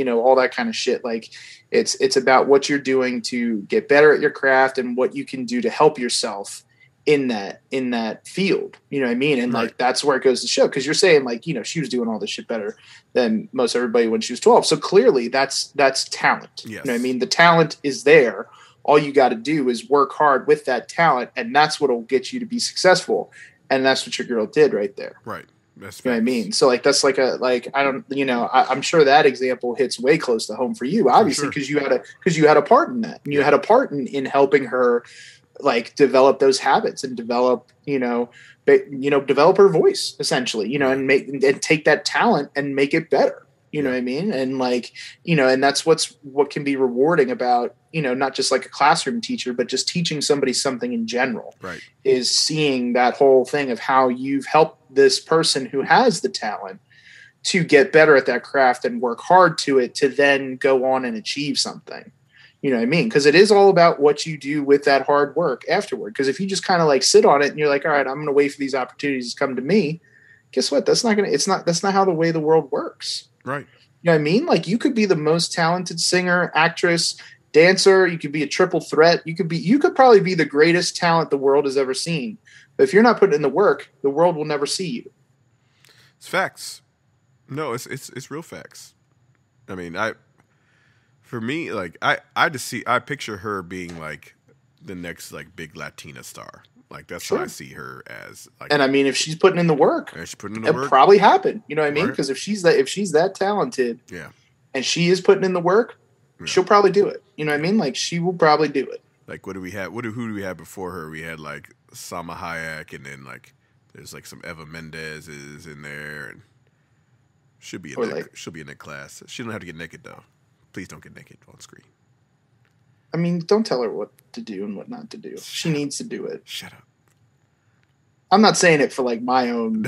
all that kind of shit. Like it's about what you're doing to get better at your craft and what you can do to help yourself in that field. You know what I mean? And like, that's where it goes to show. Cause you're saying like, she was doing all this shit better than most everybody when she was 12. So clearly that's talent. Yes. You know what I mean? The talent is there. All you got to do is work hard with that talent, and that's what will get you to be successful. And that's what your girl did right there. Right. That's you know what I mean? So like, that's like I'm sure that example hits way close to home for you, obviously, because you had a part in that, and you had a part in helping her like develop those habits and develop her voice essentially, and take that talent and make it better. You know what I mean? And like, and that's what can be rewarding about, not just like a classroom teacher, but just teaching somebody something in general, right? Is seeing that whole thing of how you've helped this person who has the talent to get better at that craft and work hard to it, to then go on and achieve something. You know what I mean? Because it is all about what you do with that hard work afterward. Because if you just kind of like sit on it and you're like, all right, I'm going to wait for these opportunities to come to me. Guess what? That's not how the way the world works. Right. You know what I mean? Like you could be the most talented singer, actress, dancer. You could be a triple threat. You could probably be the greatest talent the world has ever seen. But if you're not putting in the work, the world will never see you. It's facts. No, it's real facts. I mean, for me, like I picture her being like the next like big Latina star. Like that's how I see her as. Like, and I mean, if she's putting in the work, it'll probably happen. You know what I mean? Because if she's that talented, and she is putting in the work, she'll probably do it. You know what I mean? Like she will probably do it. Like what do we have? Who do we have before her? We had like Salma Hayek, and then like there's like some Eva Mendes is in there, and she'll be in that class. She don't have to get naked though. Please don't get naked on screen. I mean, don't tell her what to do and what not to do. She needs to do it. Shut up. I'm not saying it for like my own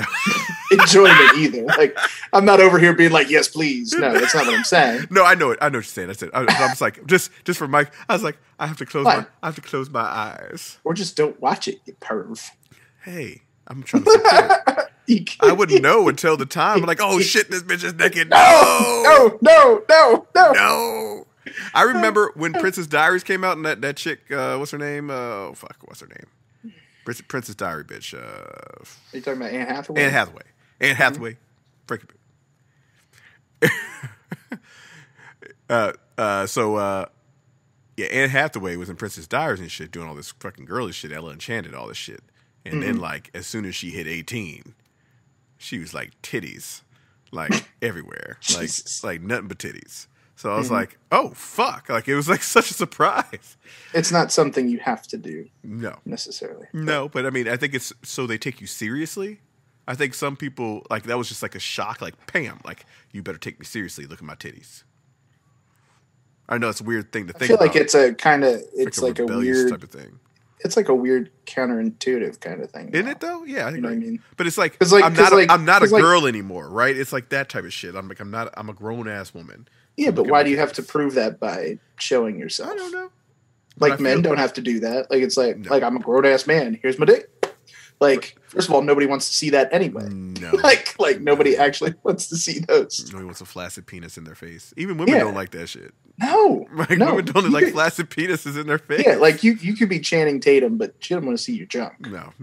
enjoyment either. Like I'm not over here being like, yes, please. No, that's not what I'm saying. No, I know it. I know what you're saying. I was like, just for Mike. I was like, I have to close my eyes. Or just don't watch it, you perv. Hey, I'm trying to support. I wouldn't know until the time. I'm like, oh shit, this bitch is naked. No. I remember when Princess Diaries came out and that chick, what's her name? What's her name? Princess Diary bitch. Are you talking about Anne Hathaway? Anne Hathaway. Break it. Anne Hathaway was in Princess Diaries and shit, doing all this fucking girly shit, Ella Enchanted, all this shit. And then like as soon as she hit 18, she was like titties, like everywhere, like nothing but titties. So I was like, oh fuck! Like it was like such a surprise. It's not something you have to do, necessarily. No, but I mean, I think it's so they take you seriously. I think some people like that was just like a shock. Like, Pam, like you better take me seriously. Look at my titties. I know it's a weird thing to think. I feel about. like it's a kind of like a weird type of thing. It's like a weird counterintuitive kind of thing. Isn't it though? Yeah, I think. You know what I mean? But it's like, I'm not a girl anymore, right? It's like that type of shit. I'm a grown ass woman. Yeah, but why do you have to prove that by showing yourself? I don't know. Like men don't have to do that. Like it's like I'm a grown ass man. Here's my dick. Like first of all, nobody wants to see that anyway. No, like nobody actually wants to see those. Nobody wants a flaccid penis in their face. Even women don't like that shit. No, women don't like flaccid penises in their face. Yeah, like you could be Channing Tatum, but she doesn't want to see your junk. No,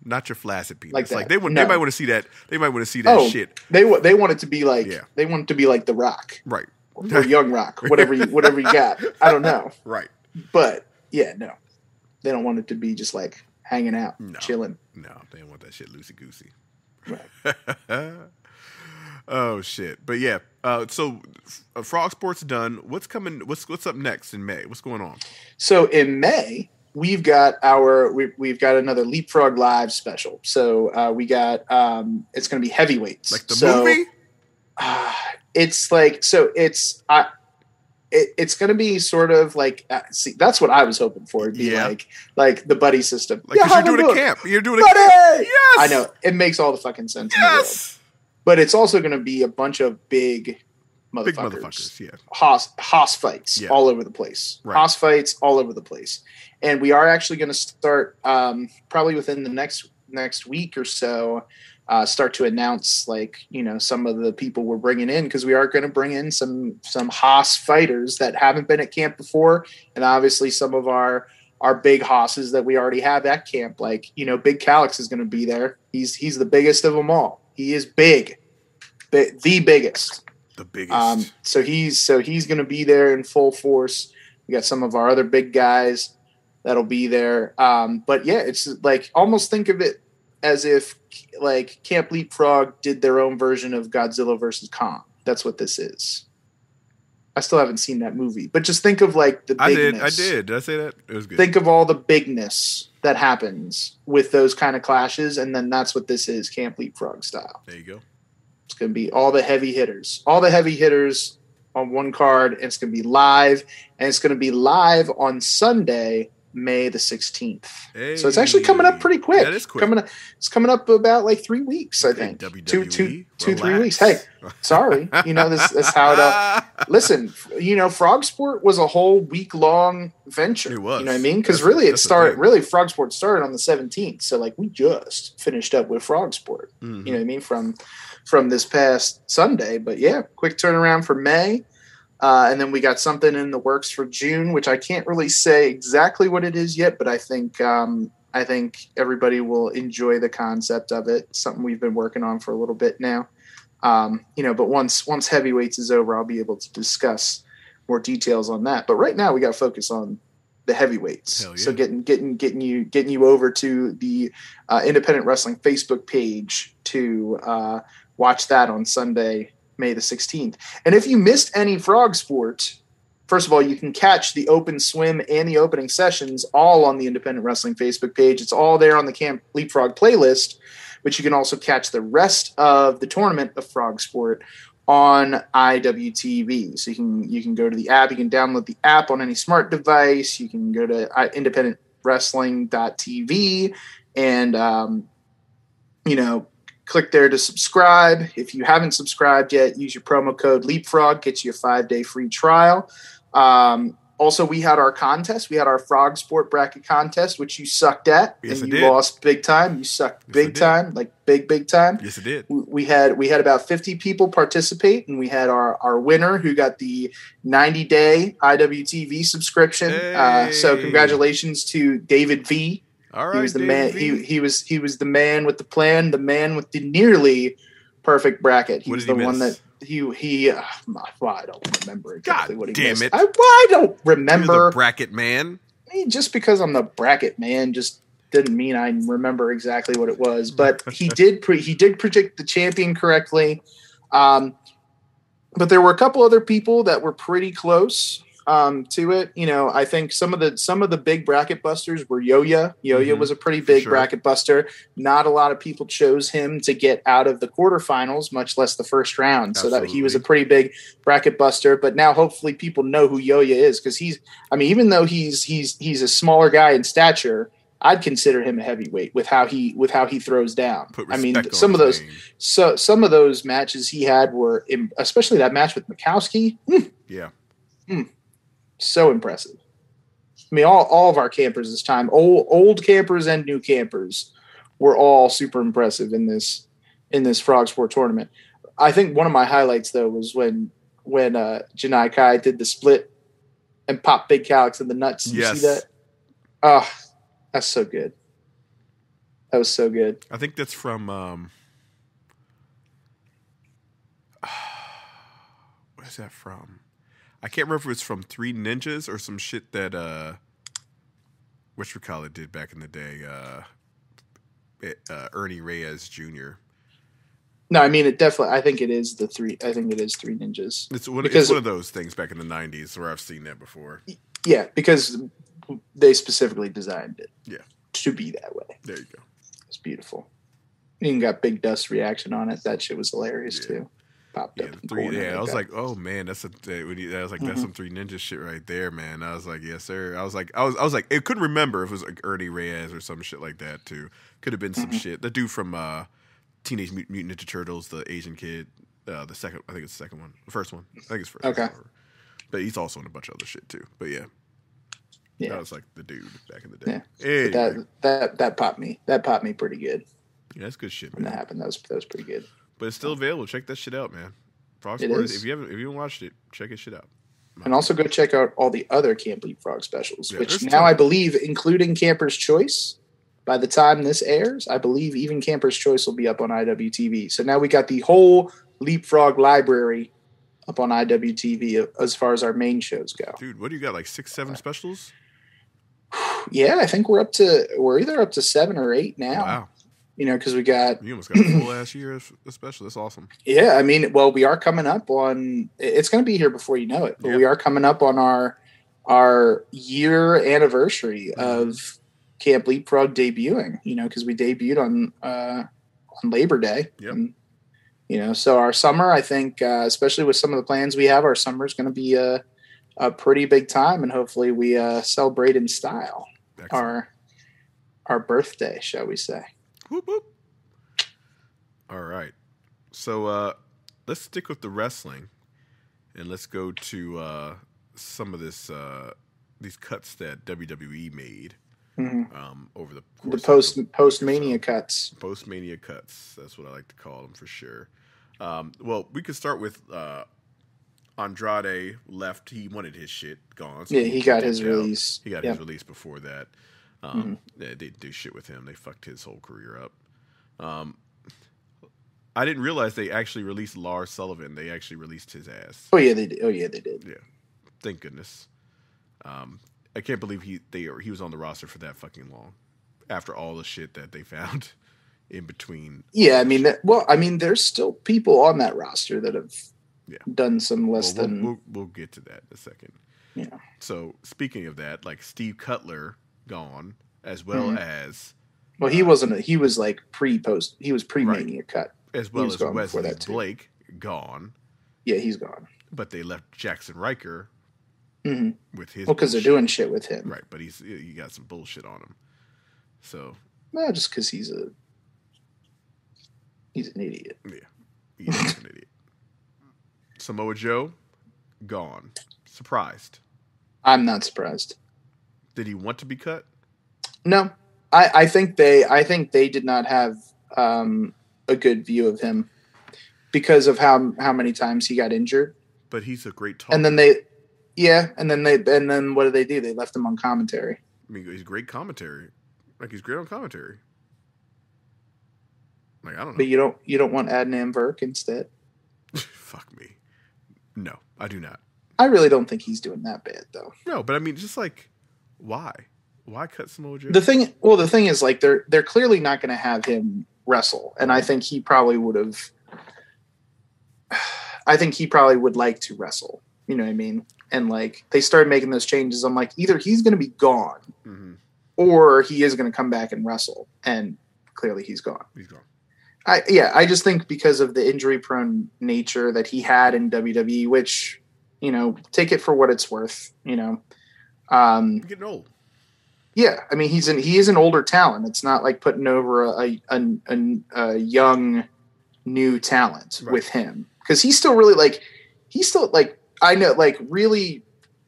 not your flaccid penis. Like that. They might want to see that. They might want to see that shit. They want it to be like they want it to be like The Rock. Right. or Young Rock, whatever you got. I don't know. Right. But yeah, no, they don't want it to be just like hanging out, chilling. No, they don't want that shit loosey goosey. Right. Oh shit! But yeah, so Frogsport's done. What's coming? What's up next in May? What's going on? So in May, we've got another Leapfrog Live special. So we got it's going to be heavyweights, like the movie. It's like it's going to be sort of like see, that's what I was hoping for. It'd be like the buddy system. Like you're doing a camp. You're doing a buddy! camp. Yes, I know it makes all the fucking sense in the world. But it's also going to be a bunch of big motherfuckers. Yeah. Hoss fights all over the place. Right. Hoss fights all over the place. And we are actually going to start probably within the next week or so, start to announce some of the people we're bringing in, because we are going to bring in some Hoss fighters that haven't been at camp before. And obviously some of our big hosses that we already have at camp, Big Calix is going to be there. He's the biggest of them all. He is big, the biggest. The biggest. So he's going to be there in full force. We got some of our other big guys that'll be there. But yeah, it's like almost think of it as if like Camp Leapfrog did their own version of Godzilla versus Kong. That's what this is. I still haven't seen that movie, but just think of like the bigness. I did. Did I say that? It was good. Think of all the bigness that happens with those kind of clashes, and then that's what this is, Camp Leapfrog style. There you go. It's going to be all the heavy hitters on one card, and it's going to be live, and it's going to be live on Sunday, May the 16th. Hey. So it's actually coming up pretty quick. That is quick. It's coming up about like 3 weeks, I think. WWE, 3 weeks. Hey, sorry. That's how it. Listen, Frogsport was a whole week-long venture. It was. You know what I mean? Because Frogsport started on the 17th. So like we just finished up with Frogsport. Mm-hmm. You know what I mean? From this past Sunday. But yeah, quick turnaround for May. And then we got something in the works for June, which I can't really say exactly what it is yet, but I think everybody will enjoy the concept of it. Something we've been working on for a little bit now. But once heavyweights is over, I'll be able to discuss more details on that. But right now we got to focus on the heavyweights. Hell yeah. So getting you over to the Independent Wrestling Facebook page to watch that on Sunday, May the 16th. And if you missed any Frogsport, first of all, you can catch the open swim and the opening sessions all on the Independent Wrestling Facebook page. It's all there on the Camp Leapfrog playlist, but you can also catch the rest of the tournament of Frogsport on IWTV. So you can go to the app. You can download the app on any smart device. You can go to independentwrestling.tv and, click there to subscribe. If you haven't subscribed yet, use your promo code Leapfrog, gets you a 5-day free trial. Also, we had our contest. We had our Frogsport bracket contest, which you sucked at, yes, and you lost big time. You sucked big time, like big time. Yes, it did. We had about 50 people participate, and we had our winner who got the 90-day IWTV subscription. Hey. So congratulations to David V. All right, he was the man. He was the man with the plan, the man with the nearly perfect bracket. He was the one that I don't remember exactly what he missed. I don't remember. You're the bracket man. Just because I'm the bracket man just didn't mean I remember exactly what it was. But he did predict the champion correctly. But there were a couple other people that were pretty close to it. I think some of the big bracket busters were Yo-Yo. Yo-Yo was a pretty big bracket buster. Not a lot of people chose him to get out of the quarterfinals, much less the first round. Absolutely. So that he was a pretty big bracket buster. But now hopefully people know who Yo-Yo is, because even though he's a smaller guy in stature, I'd consider him a heavyweight with how he throws down. Some of those matches he had were, especially that match with Mikowski. So impressive. All of our campers this time, old campers and new campers, were all super impressive in this Frogsport tournament. I think one of my highlights though was when Janai Kai did the split and popped Big Calix in the nuts. Did you see that? Oh, that's so good. That was so good. I think that's from where's that from? I can't remember if it was from Three Ninjas or some shit that whatchamacallit did back in the day. Ernie Reyes Jr. No, I mean it definitely. I think it is Three Ninjas. It's one of those things back in the '90s where I've seen that before. Yeah, because they specifically designed it. Yeah, to be that way. There you go. It's beautiful. You even got Big Dust's reaction on it. That shit was hilarious too. Popped up. I was like, oh man, that's some Three Ninjas shit right there, man. I was like, yes sir. I was like, it couldn't remember if it was like Ernie Reyes or some shit like that too. Could have been some shit. The dude from Teenage Mutant Ninja Turtles, the Asian kid, the second. I think it's the second one. The first one. I think it's first. Okay. But he's also in a bunch of other shit too. But yeah. That was like the dude back in the day. Yeah. Anyway. That popped me. That popped me pretty good. Yeah, that's good shit, man. When that happened, that was pretty good. But it's still available. Check that shit out, man. Frogsport. If you haven't watched it, check his shit out. And also go check out all the other Camp Leapfrog specials, which now I believe, including Camper's Choice, by the time this airs, I believe even Camper's Choice will be up on IWTV. So now we got the whole Leapfrog library up on IWTV as far as our main shows go. Dude, what do you got? Like 6, 7 specials? Yeah, I think we're either up to 7 or 8 now. Wow. Because you almost got a full ass year of special. That's awesome. Yeah, I mean, well, we are coming up on. It's going to be here before you know it, but we are coming up on our year anniversary of Camp Leapfrog debuting. Because we debuted on Labor Day. Yep. And, so our summer, I think, especially with some of the plans we have, our summer is going to be a pretty big time, and hopefully we celebrate in style. Excellent. Our birthday, shall we say? Whoop, whoop. All right. So let's stick with the wrestling, and let's go to some of these cuts that WWE made over the course the post-Mania cuts. Post-Mania cuts. That's what I like to call them for sure. Well, we could start with Andrade left. He wanted his shit gone. So he got his release. He got his release before that. They didn't do shit with him. They fucked his whole career up. I didn't realize they actually released Lars Sullivan. They actually released his ass. Oh yeah, they did. Yeah, thank goodness. I can't believe he was on the roster for that fucking long. After all the shit that they found in between. Yeah, I mean, there's still people on that roster that have done some less than. We'll get to that in a second. Yeah. So speaking of that, like Steve Cutler gone, as well as. Well, he wasn't. He was like pre-post. He was pre-Mania cut. As well as Wesley Blake gone. Yeah, he's gone. But they left Jackson Riker with his. Well, because they're doing shit with him, right? But he got some bullshit on him. So. No, just because he's an idiot. Yeah, he's an idiot. Samoa Joe gone. Surprised. I'm not surprised. Did he want to be cut? No, I think they did not have a good view of him because of how many times he got injured. But he's a great talker. And then what did they do? They left him on commentary. I mean, he's great commentary. Like he's great on commentary. Like I don't know. But you don't want Adnan Virk instead? Fuck me. No, I do not. I really don't think he's doing that bad though. No, but I mean, just like why? Why cut Samoa Joe? The thing is, like they're clearly not going to have him wrestle, and I think he probably would have. I think he probably would like to wrestle. You know what I mean? And like they started making those changes. I'm like, either he's going to be gone, or he is going to come back and wrestle. And clearly, he's gone. He's gone. I just think because of the injury-prone nature that he had in WWE, which take it for what it's worth. Getting old. Yeah, I mean he is an older talent. It's not like putting over a young new talent with him because he's still really I know like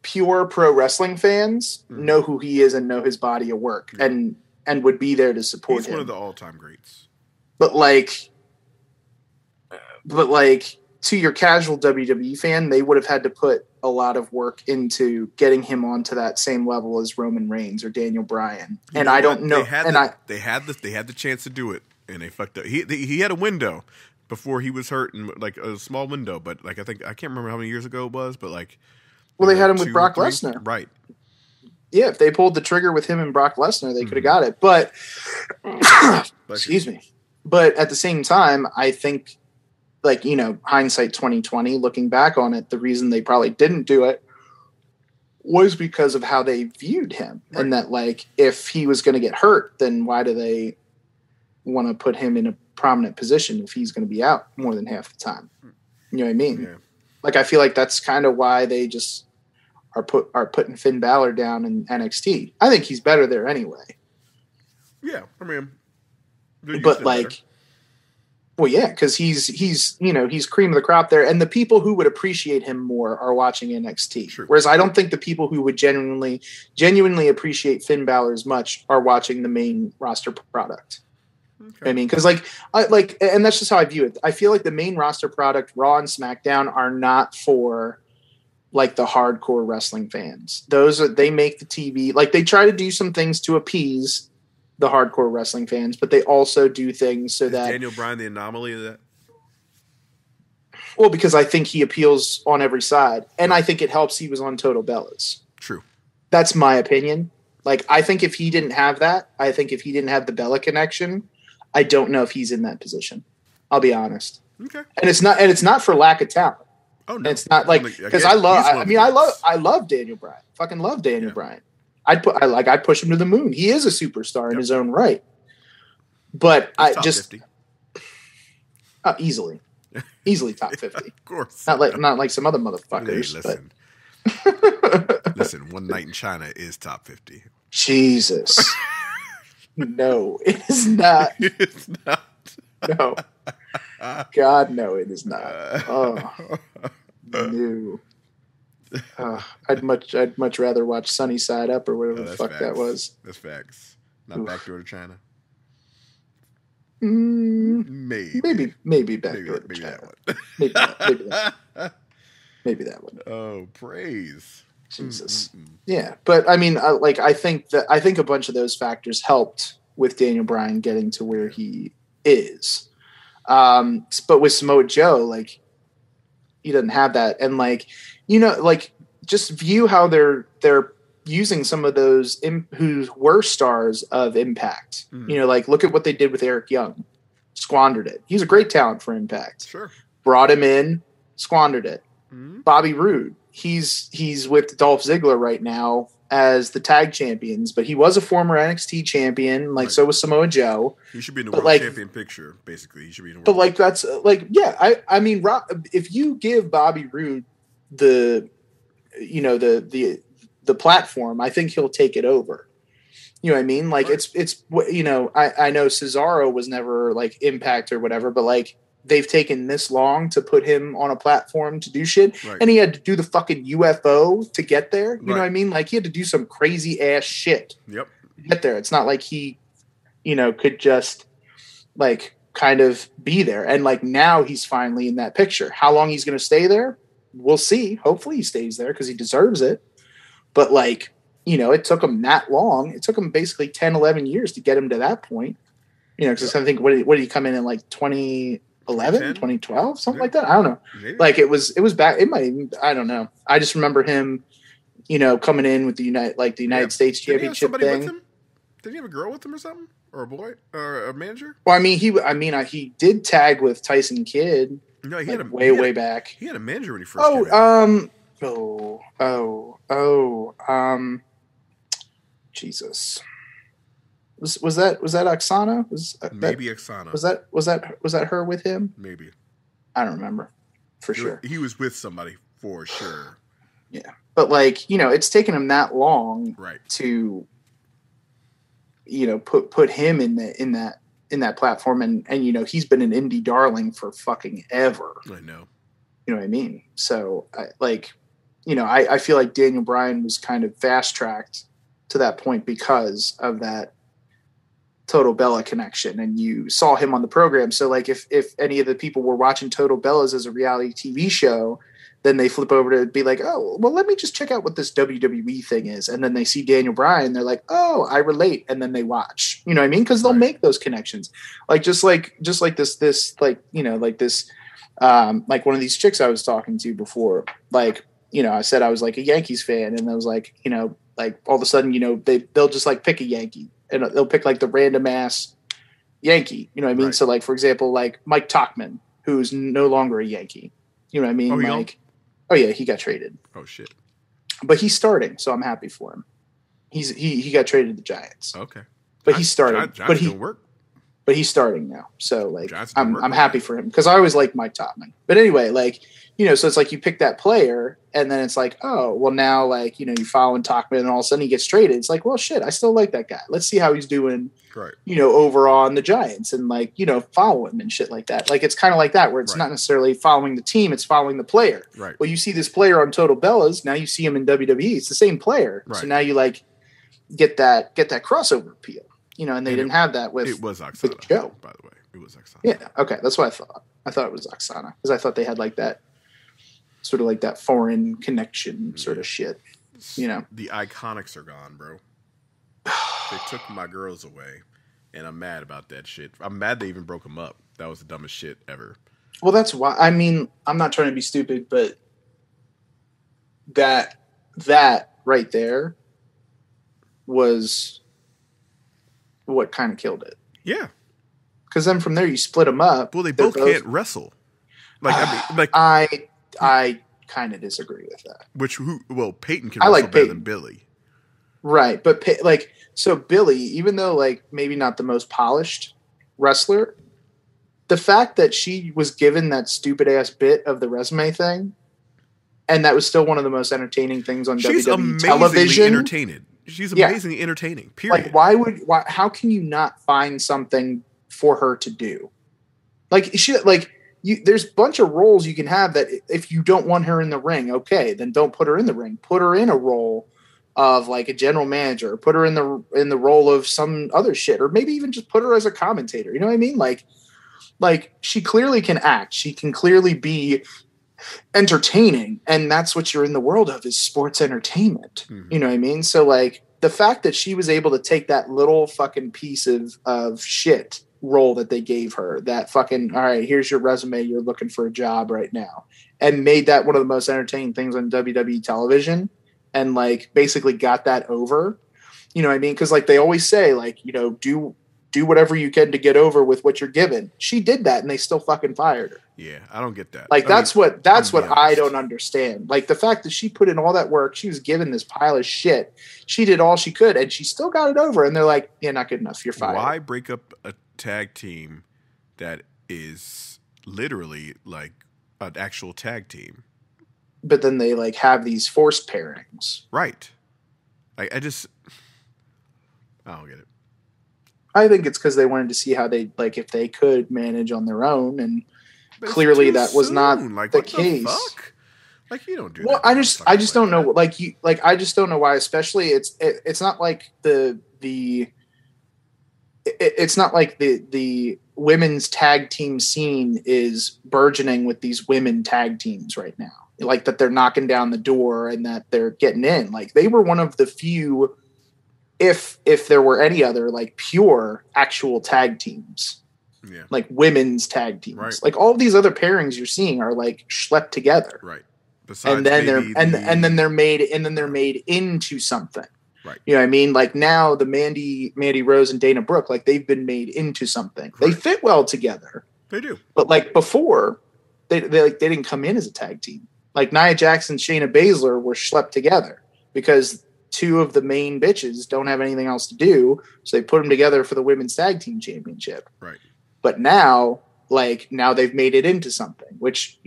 pure pro wrestling fans know who he is and know his body of work and would be there to support him. He's one of the all-time greats. But to your casual WWE fan, they would have had to put a lot of work into getting him onto that same level as Roman Reigns or Daniel Bryan. And I don't know. They had the chance to do it, and they fucked up. He had a window before he was hurt, and like a small window. But like I can't remember how many years ago it was, but like Well, they had him with 2 or Brock 3? Lesnar. Right. Yeah, if they pulled the trigger with him and Brock Lesnar, they could have got it. But excuse me. But at the same time, I think, like, you know, hindsight 2020, looking back on it, the reason they probably didn't do it was because of how they viewed him. Right. And that, like, if he was going to get hurt, then why do they want to put him in a prominent position if he's going to be out more than half the time? You know what I mean? Yeah. Like, I feel like that's kind of why they just are putting Finn Balor down in NXT. I think he's better there anyway. Yeah, I mean, but like, better. Well, yeah, because he's you know, he's cream of the crop there, and the people who would appreciate him more are watching NXT. True. Whereas I don't think the people who would genuinely appreciate Finn Balor as much are watching the main roster product. Okay. I mean, because and that's just how I view it. I feel like the main roster product, Raw and SmackDown, are not for like the hardcore wrestling fans. They make the TV, like, they try to do some things to appease the hardcore wrestling fans, but they also do things so that Daniel Bryan the anomaly of that. Well, because I think he appeals on every side, and I think it helps he was on Total Bellas. True. That's my opinion. Like, I think if he didn't have that, I think if he didn't have the Bella connection, I don't know if he's in that position. I'll be honest. Okay. And it's not for lack of talent. Oh no. And it's not like, because I love Daniel Bryan. Fucking love Daniel Bryan. I'd push him to the moon. He is a superstar in his own right. But He's top 50. Easily top 50. Of course. Not like some other motherfuckers. Hey, listen, One Night in China is top 50. Jesus. No, it is not. It's not. No. God, no, it is not. Oh, no. I'd much rather watch Sunny Side Up or whatever the fuck facts. That was. That's facts. Not Backdoor to China. Maybe Backdoor to China. Maybe that one. Oh, praise. Jesus. Yeah, but I mean, I think a bunch of those factors helped with Daniel Bryan getting to where he is. But with Samoa Joe, like, he doesn't have that, and like, you know, like, just view how they're using some of those who were stars of Impact. You know, like, look at what they did with Eric Young. Squandered it. He's a great talent for Impact. Sure. Brought him in, squandered it. Bobby Roode. He's with Dolph Ziggler right now as the tag champions, but he was a former NXT champion. Like, so was Samoa Joe. He should be in the world champion picture, basically. He should be in the world. But like, that's like, yeah. I mean, if you give Bobby Roode the platform, I think he'll take it over. You know what I mean? Like, right. It's you know, I know Cesaro was never like Impact or whatever, but like, they've taken this long to put him on a platform to do shit. Right. And he had to do the fucking UFO to get there. You know what I mean? Like, he had to do some crazy ass shit to get there. It's not like he, you know, could just like kind of be there. And like, now he's finally in that picture. How long he's going to stay there, we'll see. Hopefully he stays there because he deserves it. But like, you know, it took him that long. It took him basically 10, 11 years to get him to that point. You know, because I think, what did he come in like 2011, 2012, something like that? I don't know. Maybe. Like, it was back. It might even, I don't know. I just remember him, you know, coming in with the United States Championship thing. With him? Did he have a girl with him or something, or a boy, or a manager? Well, I mean, he did tag with Tyson Kidd. No, he had way back. He had a manager when he first came in. Jesus. Was that Oksana? Maybe Oksana. Was that her with him? Maybe. I don't remember for sure. He was with somebody for sure. Yeah, but like, you know, it's taken him that long, to, you know, put him in that platform, and you know, he's been an indie darling for fucking ever. I know. You know what I mean? So I feel like Daniel Bryan was kind of fast tracked to that point because of that Total Bella connection, and you saw him on the program. So like, if any of the people were watching Total Bellas as a reality TV show, then they flip over to be like, oh, well, let me just check out what this WWE thing is. And then they see Daniel Bryan, they're like, oh, I relate. And then they watch, you know what I mean? Cause they'll make those connections. Like, just like this, like, you know, like this, like one of these chicks I was talking to before, like, I said I was like a Yankees fan, and I was like, like all of a sudden, they'll just like pick a Yankee, and they'll pick like the random ass Yankee. You know what I mean? Right. So like, for example, like Mike Tauchman, who's no longer a Yankee. You know what I mean? Oh yeah, he got traded. Oh shit. But he's starting, so I'm happy for him. He got traded to the Giants. Okay. But he's starting. Giants don't work. But he's starting now. So like I'm happy right for him because I always liked Mike Topman. But anyway, like, so it's like you pick that player and then it's like, oh, well now like, you're following Topman and all of a sudden he gets traded. It's like, well shit, I still like that guy. Let's see how he's doing, right. Over on the Giants and like, follow him and shit like that. Like it's kind of like that where it's right. not necessarily following the team, it's following the player. Right. Well, you see this player on Total Bellas, now you see him in WWE. It's the same player. Right. So now you like get that crossover appeal. And they didn't have that with it was Oksana, Joe. By the way, it was Oksana. Yeah, okay, that's what I thought. I thought it was Oksana because I thought they had like that sort of like that foreign connection sort of shit. The Iconics are gone, bro. They took my girls away, and I'm mad about that shit. I'm mad they even broke them up. That was the dumbest shit ever. Well, that's why. I mean, I'm not trying to be stupid, but that right there was what kind of killed it. Yeah. Because then from there you split them up. Well, they both can't wrestle. I kind of disagree with that. Peyton can wrestle better than Billy. Right, but so Billy, even though like maybe not the most polished wrestler, the fact that she was given that stupid ass bit of the resume thing, and that was still one of the most entertaining things on WWE television. She's amazingly entertaining. Period. Like, how can you not find something for her to do? Like, there's a bunch of roles you can have that if you don't want her in the ring, okay, then don't put her in the ring. Put her in a role of like a general manager. Put her in the role of some other shit, or maybe even just put her as a commentator. You know what I mean? Like she clearly can act. She can clearly be entertaining, and that's what you're in the world of is sports entertainment. Mm-hmm. You know what I mean? So like the fact that she was able to take that little fucking piece of shit role that they gave her, that fucking, all right, here's your resume, you're looking for a job right now, and made that one of the most entertaining things on WWE television, and like basically got that over. You know what I mean? Because like they always say, like, do whatever you can to get over with what you're given. She did that, and they still fucking fired her. Yeah, I don't get that. Like that's what I don't understand. Like the fact that she put in all that work, she was given this pile of shit. She did all she could, and she still got it over. And they're like, "Yeah, not good enough. You're fired." Why break up a tag team that is literally like an actual tag team? But then they like have these forced pairings, right? I don't get it. I think it's because they wanted to see how they like if they could manage on their own, and clearly that was not the case. Fuck? Like you don't do. Well, I just don't know. Like I just don't know why. Especially it's not like it's not like the women's tag team scene is burgeoning with these women tag teams right now. Like that they're knocking down the door and that they're getting in. Like they were one of the few. If there were any other like pure actual tag teams, like women's tag teams, right. Like all of these other pairings you're seeing are like schlepped together, right? Besides, and then they're made into something, right? You know what I mean? Like now the Mandy Rose and Dana Brooke, like they've been made into something. Right. They fit well together. They do, but like before, they didn't come in as a tag team. Like Nia Jax and Shayna Baszler were schlepped together because two of the main bitches don't have anything else to do, so they put them together for the women's tag team championship. Right. But now they've made it into something, which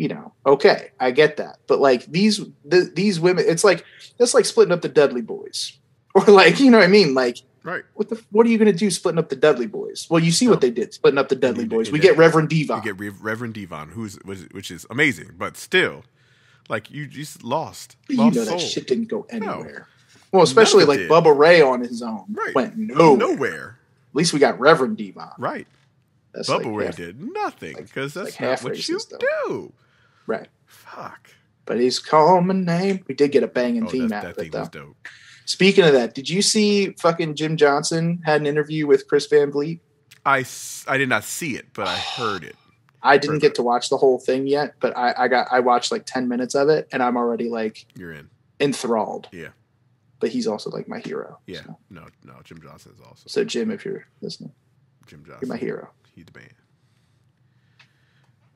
okay, I get that. But like these women, it's like splitting up the Dudley Boys, or like you know what I mean, like. Right. What are you going to do splitting up the Dudley Boys? Well, you see what they did splitting up the Dudley Boys. We get Reverend Devon. We get Reverend Devon, which is amazing, but still, like you just lost. That shit didn't go anywhere. No. Well, especially like Bubba Ray on his own went nowhere. At least we got Reverend Devon. Right. That's Bubba Ray did nothing because that's not what you do. Right. Fuck. But he's calling my name. We did get a banging theme out of it, though. Was dope. Speaking of that, did you see fucking Jim Johnson had an interview with Chris Van Vliet? I did not see it, but I heard it. I didn't get to watch the whole thing yet, but I watched like 10 minutes of it, and I'm already like You're in. enthralled. Yeah. But he's also like my hero. Yeah. So. No, Jim Johnson is awesome. So Jim, if you're listening, Jim Johnson, you're my hero. He's the man.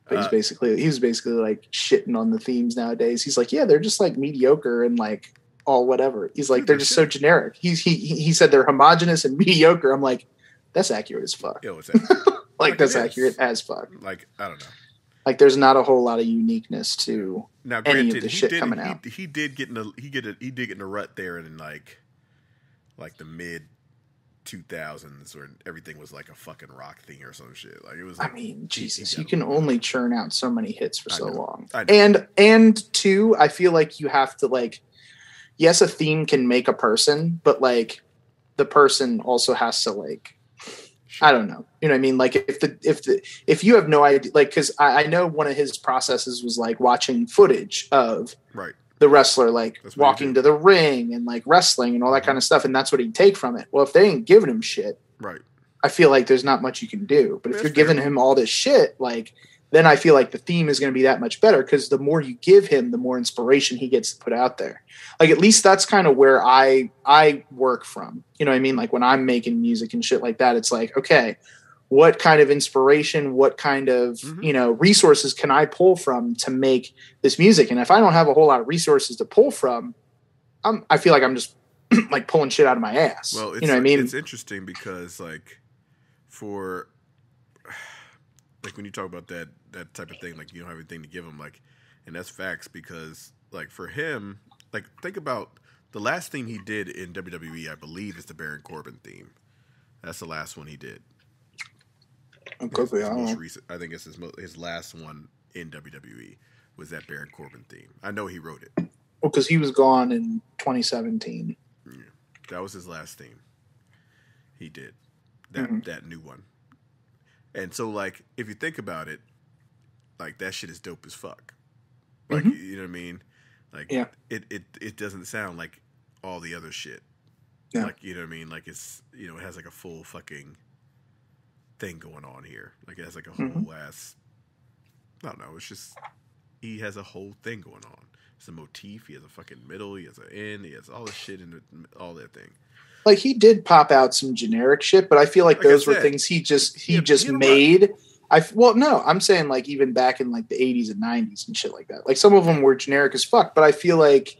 But he was basically like shitting on the themes nowadays. He's like, yeah, they're just like mediocre and like all whatever. He's like, they're just so generic. He said they're homogenous and mediocre. I'm like, that's accurate as fuck. Yo, it's accurate. like that's accurate as fuck. Like, I don't know. Like there's not a whole lot of uniqueness to now, any granted, of the shit coming out. He did get in a rut there in like the mid 2000s where everything was like a fucking rock thing or some shit. Like it was. Like, I mean, Jesus, you can only churn out so many hits for so long. And two, I feel like you have to like, yes, a theme can make a person, but like the person also has to like. I don't know. You know what I mean? Like if you have no idea, like, cause I know one of his processes was like watching footage of the wrestler, like walking to the ring and like wrestling and all that kind of stuff. And that's what he'd take from it. Well, if they ain't giving him shit, I feel like there's not much you can do, but if you're giving him all this shit, like, then I feel like the theme is going to be that much better. Cause the more you give him, the more inspiration he gets to put out there. Like, at least that's kind of where I work from, you know what I mean? Like when I'm making music and shit like that, it's like, okay, what kind of inspiration, what kind of, you know, resources can I pull from to make this music? And if I don't have a whole lot of resources to pull from, I feel like I'm just like pulling shit out of my ass. Well, you know what I mean? It's interesting because like when you talk about that type of thing, like you don't have anything to give him, like, and that's facts because like for him, like think about the last theme he did in WWE, I believe is the Baron Corbin theme. That's the last one he did. Okay, most recent. I think it's his last one in WWE was that Baron Corbin theme. I know he wrote it. Well, because he was gone in 2017. Yeah, that was his last theme. He did that new one. And so, like, if you think about it, like that shit is dope as fuck. Like, you know what I mean? Like, it doesn't sound like all the other shit. Yeah. Like, you know what I mean? Like it's, you know, it has like a full fucking thing going on here. Like it has like a whole ass. I don't know. It's just he has a whole thing going on. It's a motif. He has a fucking middle. He has an end. He has all this shit in all that thing. Like he did pop out some generic shit, but I feel like those were things he just made. I'm saying like even back in like the 80s and 90s and shit like that. Like some of them were generic as fuck, but I feel like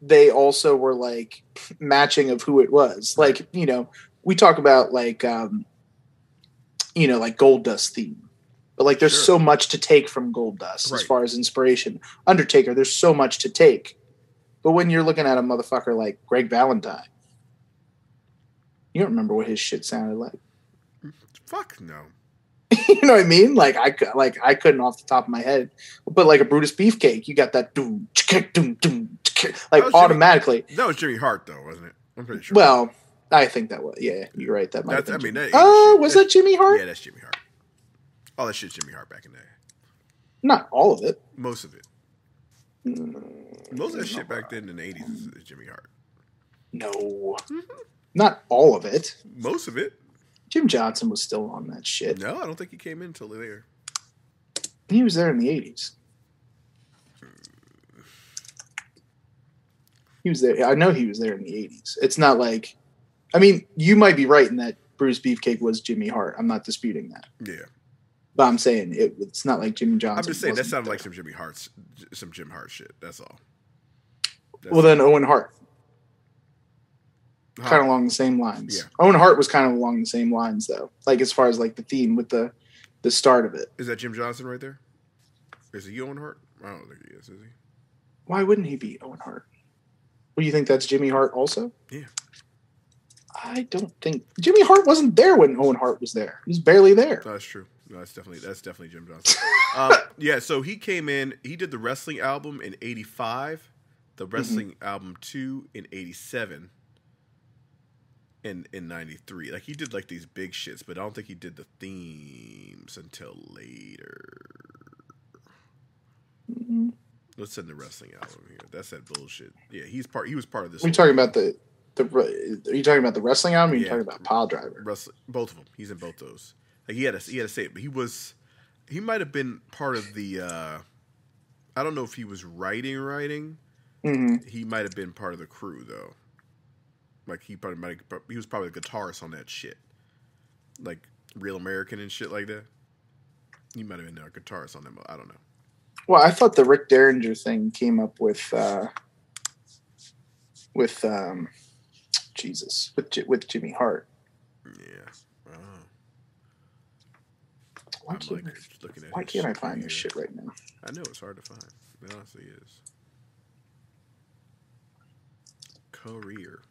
they also were like matching of who it was. Like, you know, we talk about like, you know, like Gold Dust theme, but like there's so much to take from Gold Dust as far as inspiration. Undertaker, there's so much to take. But when you're looking at a motherfucker like Greg Valentine, you don't remember what his shit sounded like. Fuck no. You know what I mean? Like I couldn't off the top of my head. But like a Brutus Beefcake, you got that doom, like automatically. That was Jimmy Hart though, wasn't it? I'm pretty sure. Well, I think that was. Yeah, you're right. That might. Was that Jimmy Hart? Yeah, that's Jimmy Hart. All that shit's Jimmy Hart back in the day. Not all of it. Most of it. Most of that shit back then in the 80s is Jimmy Hart. No. Not all of it. Most of it. Jim Johnson was still on that shit. No, I don't think he came in until later. He was there in the 80s. He was there. I know he was there in the 80s. It's not like... I mean, you might be right in that Bruce Beefcake was Jimmy Hart. I'm not disputing that. Yeah. But I'm saying it's not like Jim Johnson. I'm just saying that sounded like some Jim Hart shit. That's all. Then Owen Hart. Kind of along the same lines. Yeah. Owen Hart was kind of along the same lines, though. Like, as far as, like, the theme with the start of it. Is that Jim Johnson right there? Is he Owen Hart? I don't think he is he? Why wouldn't he be Owen Hart? What, do you think that's Jimmy Hart also? Yeah. I don't think... Jimmy Hart wasn't there when Owen Hart was there. He was barely there. No, that's true. No, that's definitely Jim Johnson. Yeah, so he came in. He did the wrestling album in 85, the wrestling album 2 in 87, and in 93. Like, he did, like, these big shits, but I don't think he did the themes until later. Let's send the wrestling album here. That's that bullshit. Yeah, he was part of this. Are you talking about are you talking about the wrestling album? Or are you talking about Pile Driver? Both of them. He's in both those. Like he had to say it, but he was. He might have been part of the. I don't know if he was writing. Mm-hmm. He might have been part of the crew though. Like he was probably the guitarist on that shit, like Real American and shit like that. He might have been a guitarist on them. I don't know. Well, I thought the Rick Derringer thing came up with Jimmy Hart. Yeah. Why can't I find this shit right now? I know it's hard to find. It honestly is. Career.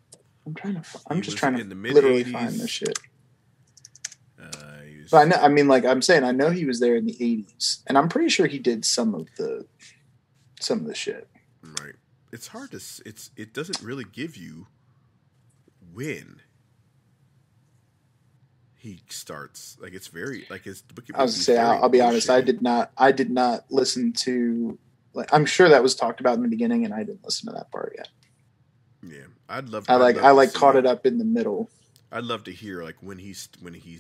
I'm just trying to literally find this shit. But I know. I mean, like I'm saying, I know he was there in the '80s, and I'm pretty sure he did some of the shit. Right. It's hard to. It doesn't really give you when he starts. Like it's very like it's. I was gonna say, I'll be honest. I did not listen to. Like, I'm sure that was talked about in the beginning, and I didn't listen to that part yet. Yeah, I'd love. I caught it up in the middle. I'd love to hear like when he's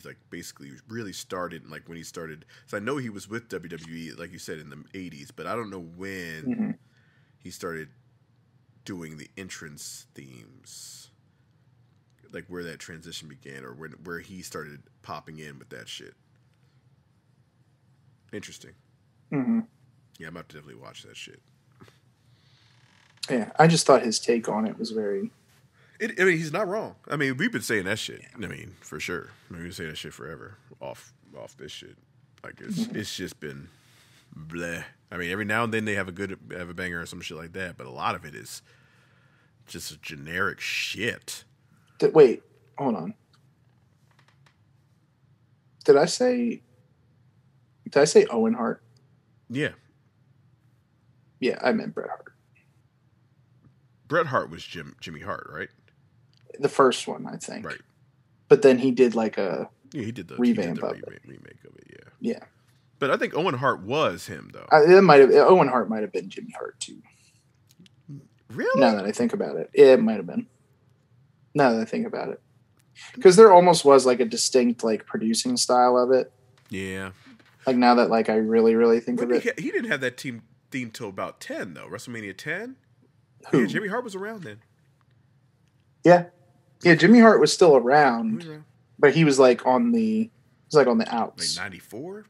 like basically really started, like when he started. So I know he was with WWE, like you said, in the '80s, but I don't know when he started doing the entrance themes, like where that transition began, or where he started popping in with that shit. Interesting. Mm-hmm. Yeah, I'm about to definitely watch that shit. Yeah, I just thought his take on it was very. I mean, he's not wrong. I mean, we've been saying that shit. I mean, for sure. I mean, we've been saying that shit forever. Off this shit. Like it's just been bleh. I mean, every now and then they have a banger or some shit like that, but a lot of it is just generic shit. Wait, hold on. Did I say Owen Hart? Yeah. Yeah, I meant Bret Hart. Bret Hart was Jimmy Hart, right? The first one, I think. Right. But then he did like a he did the remake of it. Yeah. Yeah. But I think Owen Hart was him though. Owen Hart might have been Jimmy Hart too. Really? Now that I think about it. Yeah, it might have been. Now that I think about it. Because there almost was like a distinct like producing style of it. Yeah. Like now that like I really, really think of it. He didn't have that theme till about 10 though. WrestleMania 10? Who? Yeah, Jimmy Hart was around then. Yeah. Yeah, Jimmy Hart was still around. But he was like on the outs. Like 94?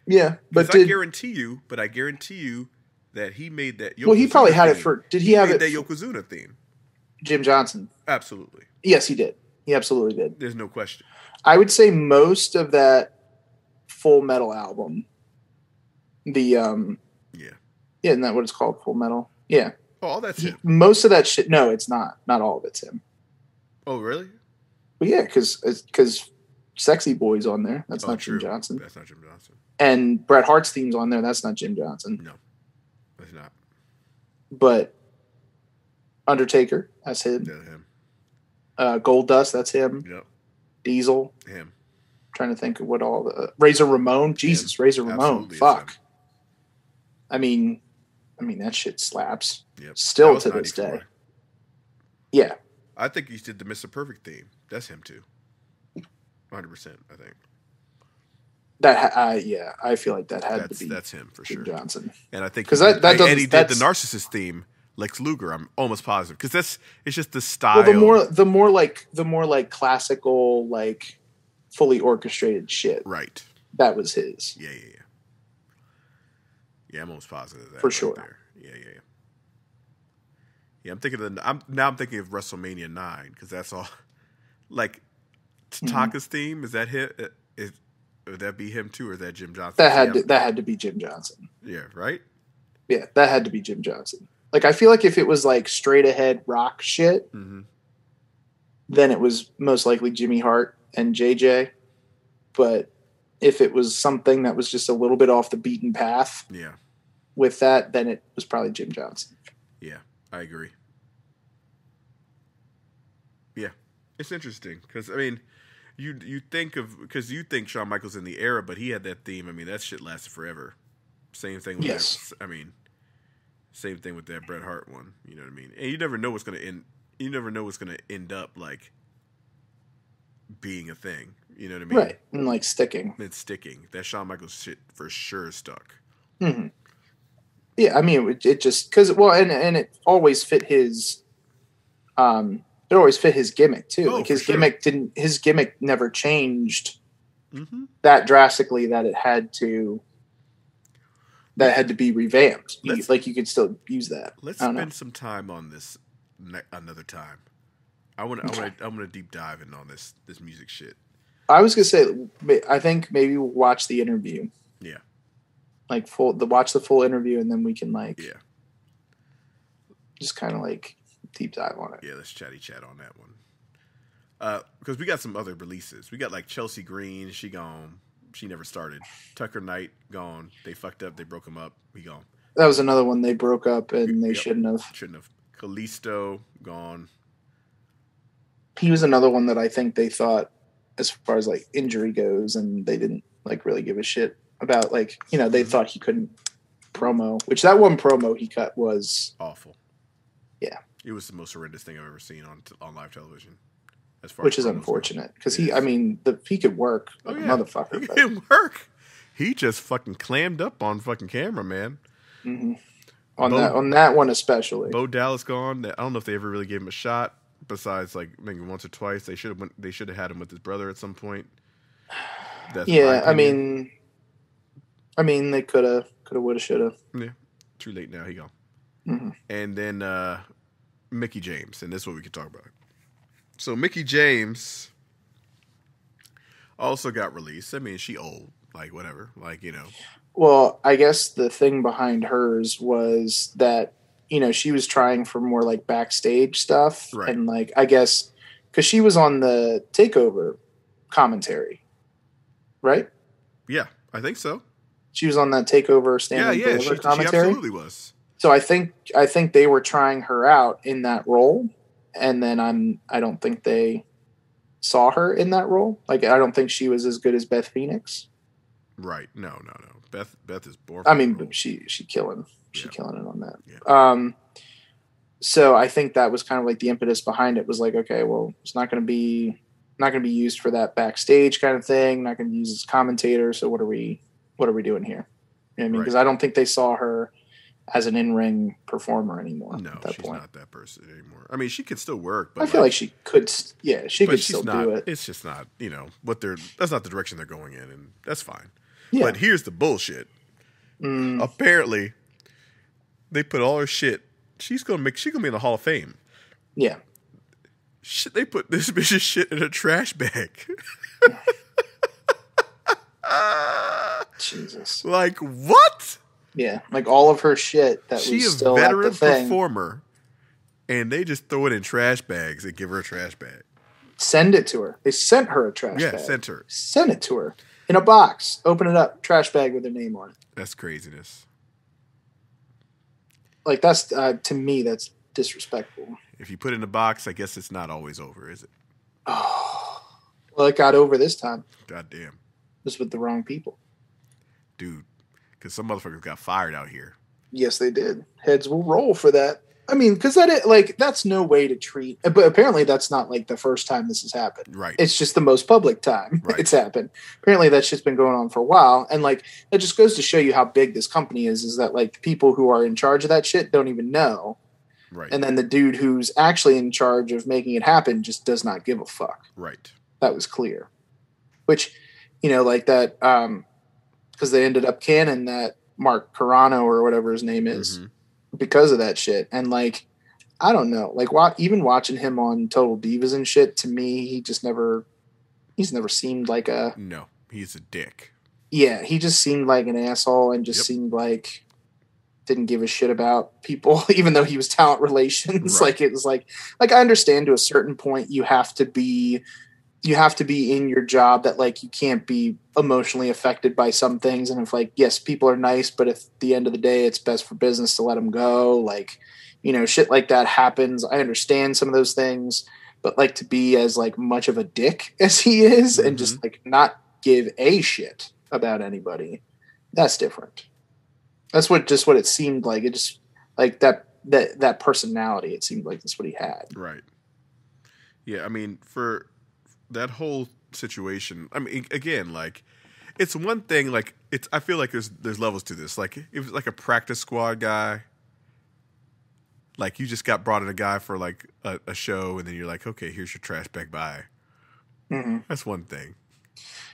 Yeah, but I guarantee you that he made that. Well, he probably had it for. Did he have it? That Yokozuna theme. Jim Johnson. Absolutely. Yes, he did. He absolutely did. There's no question. I would say most of that Full Metal album. Yeah, isn't that what it's called? Full Metal. Yeah. Oh, that's him. Most of that shit. No, it's not. Not all of it's him. Oh, really? Well, yeah, because Sexy Boy's on there. That's not true. Jim Johnson. That's not Jim Johnson. And Bret Hart's theme's on there. That's not Jim Johnson. No, that's not. But Undertaker, that's him. Yeah, him. Goldust, that's him. Yep. Diesel. Him. I'm trying to think of what all the Razor Ramon. Jesus, him. Razor Ramon. Absolutely Fuck. I mean that shit slaps. Yep. Still to this day. Yeah. I think he did the Mr. Perfect theme. That's him too. 100%, I think. I feel like that's him for Jim sure. Johnson. And I think because he did the Narcissist theme, Lex Luger. I'm almost positive because it's just the style. Well, the more like classical, like fully orchestrated shit. Right. That was his. Yeah. Yeah, I'm almost positive of that. For sure. There. Yeah. Yeah, I'm thinking of WrestleMania 9 because that's all. Like Tataka's theme, is that him? Would that be him too, or is that Jim Johnson? That had to be Jim Johnson. Yeah, right? Yeah, that had to be Jim Johnson. Like, I feel like if it was like straight ahead rock shit, then it was most likely Jimmy Hart and JJ. But if it was something that was just a little bit off the beaten path, with that, then it was probably Jim Johnson. Yeah, I agree. Yeah, it's interesting because I mean. You think because you think Shawn Michaels in the era, but he had that theme. I mean, that shit lasted forever. Same thing with same thing with that Bret Hart one. You know what I mean? And you never know what's gonna end. You never know what's gonna end up like being a thing. You know what I mean? Right. And like sticking. It's sticking. That Shawn Michaels shit for sure stuck. Mm-hmm. Yeah, I mean, it just because and it always fit his, it always fit his gimmick too. Like his gimmick never changed that drastically that it had to be revamped. You could still use that. Let's spend some time on this another time. I want to deep dive in on this music shit. I was gonna say, I think maybe we'll watch the interview. Yeah. Like watch the full interview, and then we can just kind of like deep dive on it. Yeah, let's chat on that one. Because we got some other releases. We got like Chelsea Green, she gone. She never started. Tucker Knight gone. They fucked up. They broke him up. He gone. That was another one they broke up, and they shouldn't have. Kalisto gone. He was another one that I think they thought, as far as like injury goes, and they didn't like really give a shit about, like, you know, they thought he couldn't promo, which that one promo he cut was awful. Yeah. It was the most horrendous thing I've ever seen on live television. Which is unfortunate because he could work like a motherfucker. He could work. He just fucking clammed up on fucking camera, man. Mm-hmm. On that one especially. Bo Dallas gone. I don't know if they ever really gave him a shot. Besides, like maybe once or twice, they should have had him with his brother at some point. I mean, they could have, would have, should have. Yeah, too late now. He gone. Mm-hmm. And then Mickie James, and this is what we could talk about. So Mickie James also got released. I mean, she old, like whatever, like, you know. Well, I guess the thing behind hers was that, you know, she was trying for more like backstage stuff, right. And like, I guess because she was on the Takeover commentary, right? Yeah, I think so. She was on that Takeover stand commentary. She absolutely was. So I think they were trying her out in that role, and then I don't think they saw her in that role. Like, I don't think she was as good as Beth Phoenix. Right? No. Beth is born. I mean, but she killing it on that. Yeah. So I think that was kind of like the impetus behind it was like, okay, well, it's not going to be used for that backstage kind of thing. Not going to be used as commentator. So what are we doing here? You know what I mean? Because I don't think they saw her as an in-ring performer anymore. No, at that she's point. Not that person anymore. I mean, she could still work, but I feel like she could. Yeah, she could still do it. It's just not, you know, that's not the direction they're going in, and that's fine. Yeah. But here's the bullshit. Apparently, they put all her shit. She's gonna be in the Hall of Fame. Yeah. Shit, they put this bitch's shit in a trash bag. Jesus. Like what? Yeah, like all of her shit that was still at the thing. She's a veteran performer, and they just throw it in trash bags and give her a trash bag. Send it to her. They sent her a trash bag. Yeah, sent her. Send it to her in a box. Open it up. Trash bag with her name on it. That's craziness. Like, that's to me, that's disrespectful. If you put it in a box, I guess it's not always over, is it? Oh, well, it got over this time. Goddamn. Just with the wrong people. Dude, because some motherfuckers got fired out here. Yes, they did. Heads will roll for that. I mean, because that's no way to treat. But apparently, that's not like the first time this has happened. Right. It's just the most public time it's happened. Apparently, that shit's been going on for a while, and like it just goes to show you how big this company is. Is that like the people who are in charge of that shit don't even know, right? And then the dude who's actually in charge of making it happen just does not give a fuck. Right. That was clear. Which, you know, like that, because they ended up canning that Mark Carano or whatever his name is. Mm-hmm. Because of that shit. And like, I don't know, like even watching him on Total Divas and shit, to me, he's never seemed like no, he's a dick. Yeah. He just seemed like an asshole and just seemed like didn't give a shit about people, even though he was talent relations. Right. Like it was like I understand to a certain point, you have to be in your job that like you can't be emotionally affected by some things. And if like, yes, people are nice, but if at the end of the day, it's best for business to let them go. Like, you know, shit like that happens. I understand some of those things, but like to be as like much of a dick as he is and just like not give a shit about anybody, that's different. That's what it seemed like. It just like that personality. It seemed like that's what he had. Right. Yeah. I mean, for that whole situation. I mean, again, like it's one thing. Like it's. I feel like there's levels to this. Like it was like a practice squad guy. Like you just got brought in a guy for like a show, and then you're like, okay, here's your trash bag. Bye. Mm-hmm. That's one thing.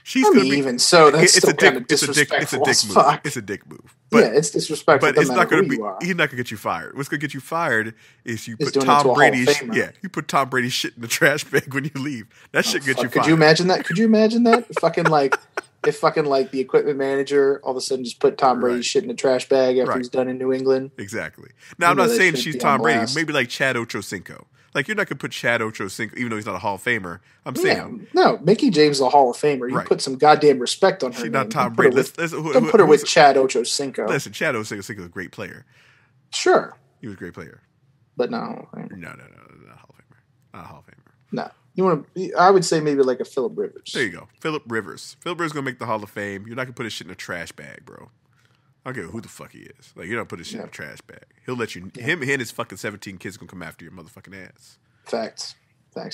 She's I gonna mean, be, even so, that's it's still a dick, kind of it's a dick, it's a disrespectful dick as move. fuck. It's a dick move. But, yeah, it's disrespectful. but it's not going to be. You are. He's not going to get you fired. What's going to get you fired is you He's put doing it to Tom a Hall of Brady's Famer. you put Tom Brady's shit in the trash bag when you leave. That shit gets you Could fired. you imagine that? Could you imagine that? If fucking like the equipment manager all of a sudden just put Tom Brady's shit in a trash bag after he's done in New England. Exactly. Now I'm not that saying should she's be Tom on Brady. blast. Maybe like Chad Ochocinco. Like you're not gonna put Chad Ochocinco, even though he's not a Hall of Famer. I'm saying no, Mickey James is a Hall of Famer. You put some goddamn respect on her. she's name. not Tom Don't Brady. Don't put her with Chad Ochocinco. Listen, Chad Ochocinco is a great player. Sure, he was a great player, but no, not Hall of Famer. Not a Hall of Famer. No, you want to? I would say maybe like a Phillip Rivers. There you go, Phillip Rivers. Phillip Rivers is gonna make the Hall of Fame. You're not gonna put his shit in a trash bag, bro. I don't care who the fuck he is. Like you're not put his shit in a trash bag. He'll let you. Him and his fucking 17 kids gonna come after your motherfucking ass. Facts.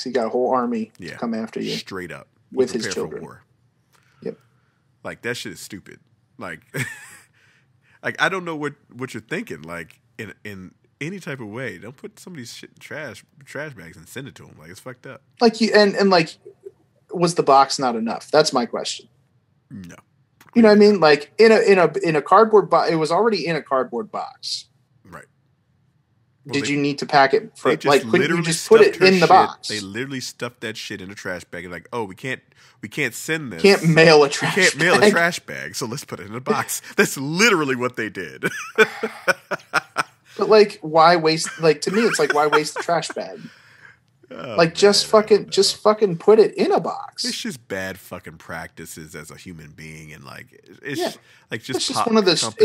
He got a whole army to come after you. Straight up. With his children. War. Yep. Like, that shit is stupid. Like, like I don't know what you're thinking. Like, in any type of way, don't put somebody's shit in trash bags and send it to them. Like, it's fucked up. Like, like, was the box not enough? That's my question. No. You know what I mean? Like, in a cardboard box, it was already in a cardboard box. Right. Well, did you need to pack it for like? Couldn't you just put it in the box? They literally stuffed that shit in a trash bag and like, oh, we can't send this. Can't mail a trash. We can't mail a trash bag, so let's put it in a box. That's literally what they did. But like, why waste? Like to me, it's like why waste the trash bag? Just fucking put it in a box. It's just bad fucking practices as a human being, and like it's one of the.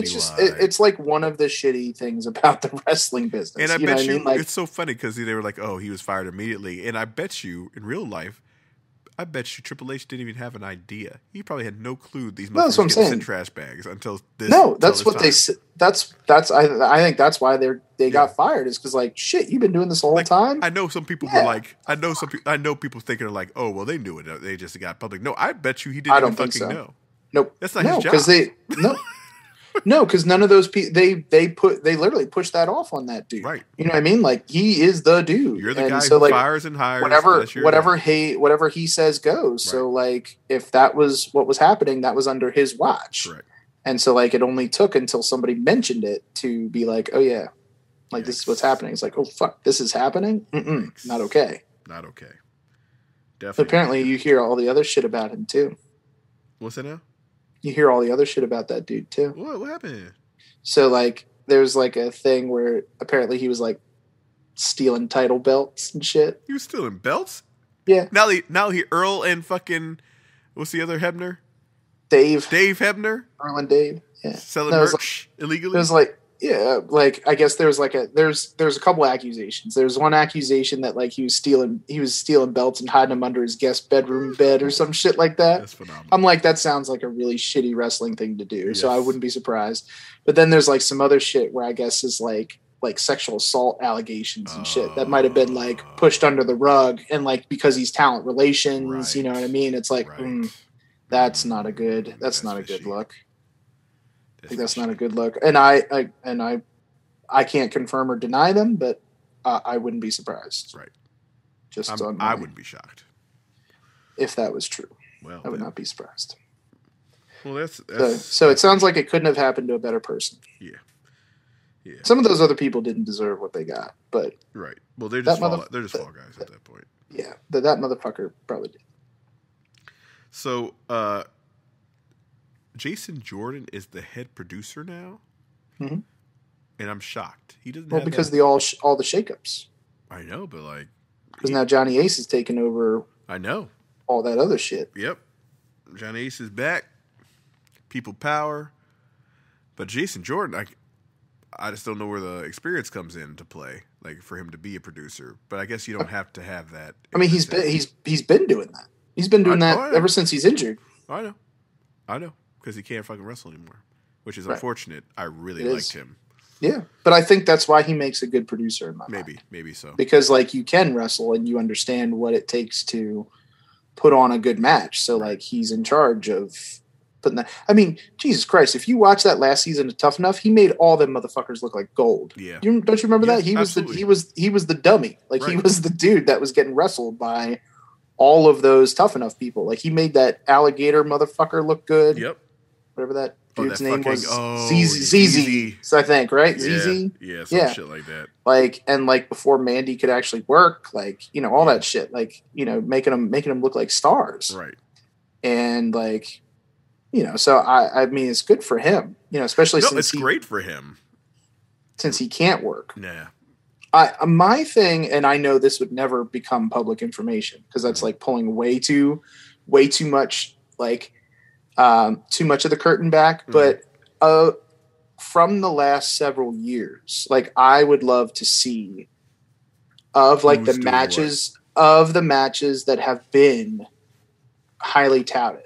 It's like one of the shitty things about the wrestling business. And I you bet know you, what I mean? Like, it's so funny because they were like, "Oh, he was fired immediately," and I bet you in real life, I bet you Triple H didn't even have an idea. He probably had no clue these motherfuckers get sent trash bags until this. No, that's what they said. That's I think that's why they got fired is because like shit, you've been doing this the whole time. I know some people were like, I know people thinking like, oh well, they knew it. They just got public. No, I bet you he didn't even fucking know. Nope, that's not his job. Because no, because none of those people they literally pushed that off on that dude. Right. You know what I mean? Like he is the dude. You're the guy who fires and hires. Whatever he says goes. Right. So like if that was what was happening, that was under his watch. Correct. And so like it only took until somebody mentioned it to be like, oh yeah, like this is what's happening. It's like, oh fuck, this is happening. Not okay. Not okay. Definitely. But apparently, you hear all the other shit about him too. What's that now? You hear all the other shit about that dude too. What happened? So like, there's like a thing where apparently he was like stealing title belts and shit. He was stealing belts? Yeah. Now he Earl and fucking what's the other Hebner? Dave Hebner. Earl and Dave. Yeah. Selling merch illegally. It was like I guess there's a couple accusations. There's one accusation that like he was stealing belts and hiding them under his guest bedroom bed or some shit like that. That's phenomenal. I'm like, that sounds like a really shitty wrestling thing to do. Yes. So I wouldn't be surprised. But then there's like some other shit where I guess is like sexual assault allegations and shit that might have been like pushed under the rug and like because he's talent relations, you know what I mean? It's like that's not a good look. I think that's not a good look. And I can't confirm or deny them, but I wouldn't be surprised. Right. I wouldn't be shocked if that was true. Well, I would not be surprised. Well, that's so it sounds like it couldn't have happened to a better person. Yeah. Yeah. Some of those other people didn't deserve what they got, but right. Well, they're just fall guys at that point. Yeah, that motherfucker probably did. So, Jason Jordan is the head producer now, and I'm shocked. He doesn't. Well, because all the shakeups. I know, but like, because now Johnny Ace is taking over. I know all that other shit. Yep, Johnny Ace is back. People power, but Jason Jordan, I just don't know where the experience comes into play, like for him to be a producer. But I guess you don't have to have that. I mean, he's been doing that. He's been doing that ever since he's injured. I know, because he can't fucking wrestle anymore, which is unfortunate. I really liked him. Yeah, but I think that's why he makes a good producer in my mind. Maybe so. Because like you can wrestle and you understand what it takes to put on a good match. So like he's in charge of putting that. I mean, Jesus Christ, if you watch that last season of Tough Enough, he made all them motherfuckers look like gold. Yeah. Don't you remember that? He was absolutely. he was the dummy. Like he was the dude that was getting wrestled by all of those Tough Enough people. Like he made that alligator motherfucker look good. Yep. Whatever that dude's name was. ZZ. I think, right? Yeah. ZZ? Yeah, some shit like that. Like, and like before Mandy could actually work, like, you know, all that shit, like, you know, making them look like stars. Right. And like, you know, so I mean, it's good for him, you know, especially it's great for him. Since he can't work. Nah. My thing, and I know this would never become public information because that's like pulling way too much, like, too much of the curtain back. But from the last several years, like I would love to see of like the matches that have been highly touted.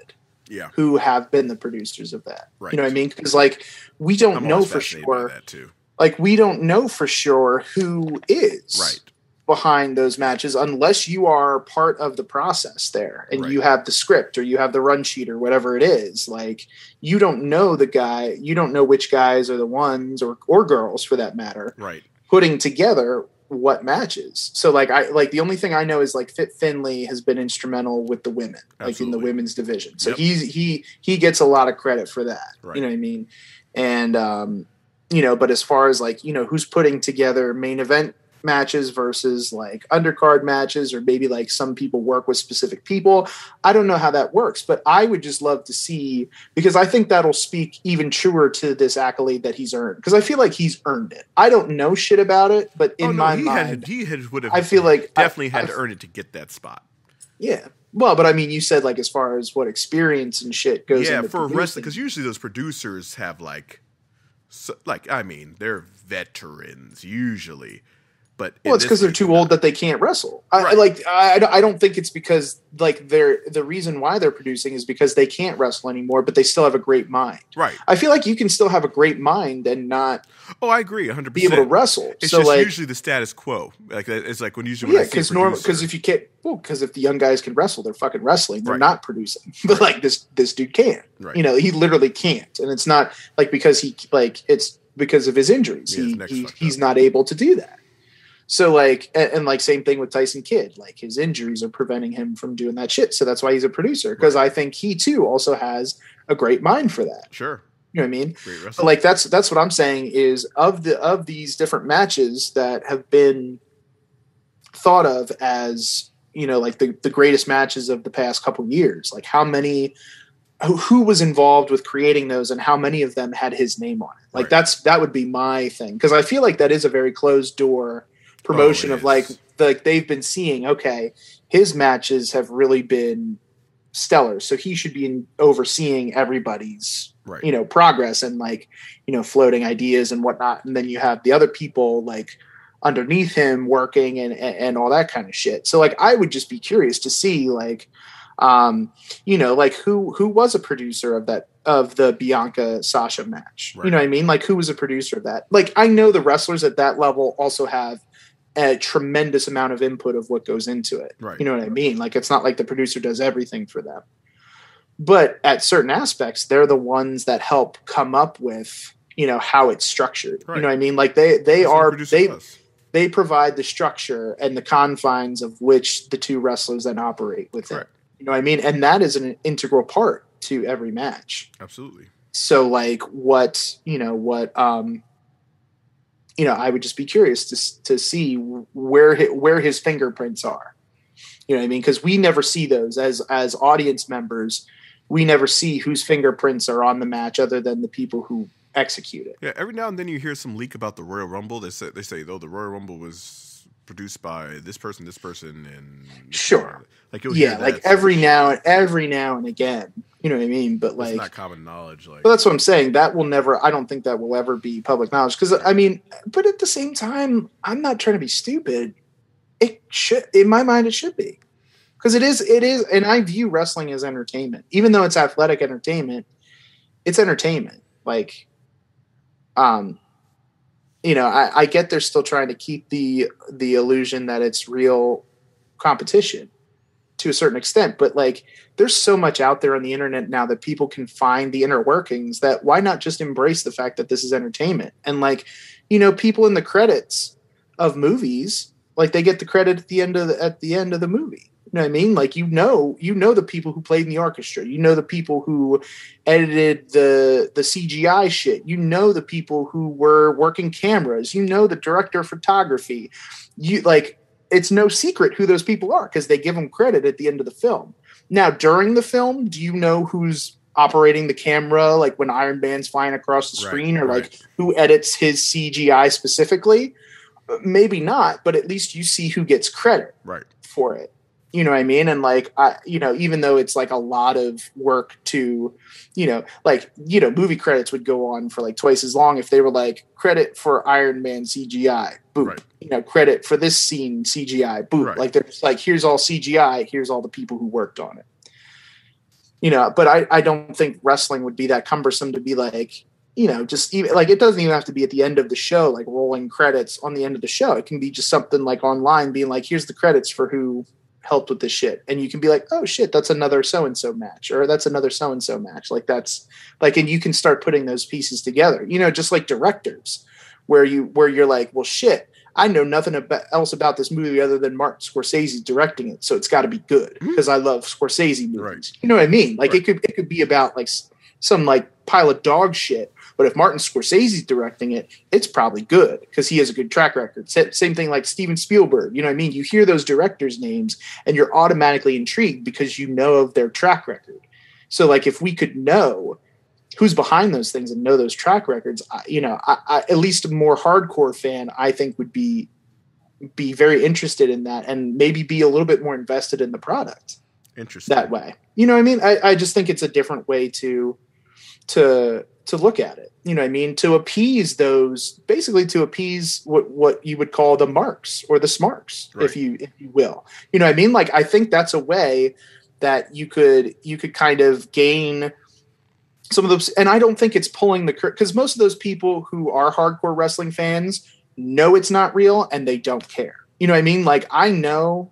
Yeah. Who have been the producers of that. Right. You know what I mean? Because like we don't know for sure. That too. Like we don't know for sure who is behind those matches unless you are part of the process there and you have the script or you have the run sheet or whatever it is. Like you don't know the guy, you don't know which guys are the ones or girls for that matter. Right. Putting together what matches. So like the only thing I know is like Fit Finlay has been instrumental with the women, like in the women's division. So he gets a lot of credit for that. Right. You know what I mean? And you know, but as far as like, you know, who's putting together main event matches versus like undercard matches, or maybe like some people work with specific people. I don't know how that works, but I would just love to see, because I think that'll speak even truer to this accolade that he's earned. Because I feel like he's earned it. I don't know shit about it, but in my mind, I feel like definitely had to earn it to get that spot. Yeah. Well, but I mean, you said like as far as what experience and shit goes. Yeah, for wrestling, because usually those producers have like I mean, they're veterans usually. But it's because they're too old that they can't wrestle. I don't think it's because like the reason why they're producing is because they can't wrestle anymore, but they still have a great mind. Right. I feel like you can still have a great mind and not. Oh, I agree, 100%. Be able to wrestle. It's so just like, usually the status quo. Like it's like when usually because if you can't, because if the young guys can wrestle, they're fucking wrestling. They're not producing. But like this dude can't. Right. You know, he literally can't, and it's not like because it's because of his injuries. He's not able to do that. So like, and like same thing with Tyson Kidd, like his injuries are preventing him from doing that shit. So that's why he's a producer. Cause I think he too also has a great mind for that. Sure. You know what I mean? But like, that's what I'm saying is of these different matches that have been thought of as, you know, like the greatest matches of the past couple of years, like who was involved with creating those and how many of them had his name on it. Like that would be my thing. Cause I feel like that is a very closed door promotion of like they've been seeing, okay, his matches have really been stellar, so he should be overseeing everybody's you know, progress and like, you know, floating ideas and whatnot. And then you have the other people like underneath him working and all that kind of shit. So like I would just be curious to see like you know, like who was a producer of the Bianca Sasha match. You know what I mean? Like who was a producer of that? Like I know the wrestlers at that level also have a tremendous amount of input of what goes into it. You know what I mean? Like, it's not like the producer does everything for them, but at certain aspects, they're the ones that help come up with, you know, how it's structured. You know what I mean? Like they provide the structure and the confines of which the two wrestlers then operate within. You know what I mean? And that is an integral part to every match. Absolutely. So like you know, I would just be curious to see where his fingerprints are. You know what I mean? Because we never see those as audience members. We never see whose fingerprints are on the match other than the people who execute it. Yeah, every now and then you hear some leak about the Royal Rumble. They say, though, the Royal Rumble was produced by this person, and sure, like you'll hear like every now and again. You know what I mean? But like, it's not common knowledge. Like, but that's what I'm saying. That will never. I don't think that will ever be public knowledge. Because I mean, but at the same time, I'm not trying to be stupid. It should, in my mind, it should be, because it is, and I view wrestling as entertainment, even though it's athletic entertainment. It's entertainment. Like, you know, I get they're still trying to keep the illusion that it's real competition to a certain extent, but like there's so much out there on the internet now that people can find the inner workings, that why not just embrace the fact that this is entertainment? And like, you know, people in the credits of movies, like they get the credit at the end of the movie. You know what I mean? Like, you know the people who played in the orchestra, you know the people who edited the CGI shit, you know the people who were working cameras, you know the director of photography. You like, it's no secret who those people are because they give them credit at the end of the film. Now, during the film, do you know who's operating the camera, like when Iron Man's flying across the screen, or like who edits his CGI specifically? Maybe not, but at least you see who gets credit for it. You know what I mean? And like, even though it's like a lot of work to, movie credits would go on for like twice as long if they were like credit for Iron Man CGI, boom. Credit for this scene CGI, boom. Like they're just like, here's all CGI, here's all the people who worked on it. But I don't think wrestling would be that cumbersome to be like, just even like, it doesn't even have to be at the end of the show, like rolling credits on the end of the show. It can be just something like online being like, here's the credits for who helped with this shit. And you can be like, oh shit, that's another so-and-so match, or that's another so-and-so match. Like that's like, and you can start putting those pieces together, just like directors where you're like, well, shit, I know nothing else about this movie other than Martin Scorsese directing it. So it's got to be good because I love Scorsese movies. Right. You know what I mean? Like it could be about like some like pile of dog shit, but if Martin Scorsese's directing it, it's probably good because he has a good track record. Same thing like Steven Spielberg. You know what I mean? You hear those directors' names and you're automatically intrigued because you know of their track record. So like if we could know who's behind those things and know those track records, I at least a more hardcore fan, I think would be very interested in that and maybe be a little bit more invested in the product. Interesting. That way. You know what I mean? I just think it's a different way to look at it. You know what I mean? To appease what you would call the marks or the smarks, if you will. You know what I mean? Like, I think that's a way that you could kind of gain some of those. And I don't think it's pulling because most of those people who are hardcore wrestling fans know it's not real and they don't care. You know what I mean? Like, I know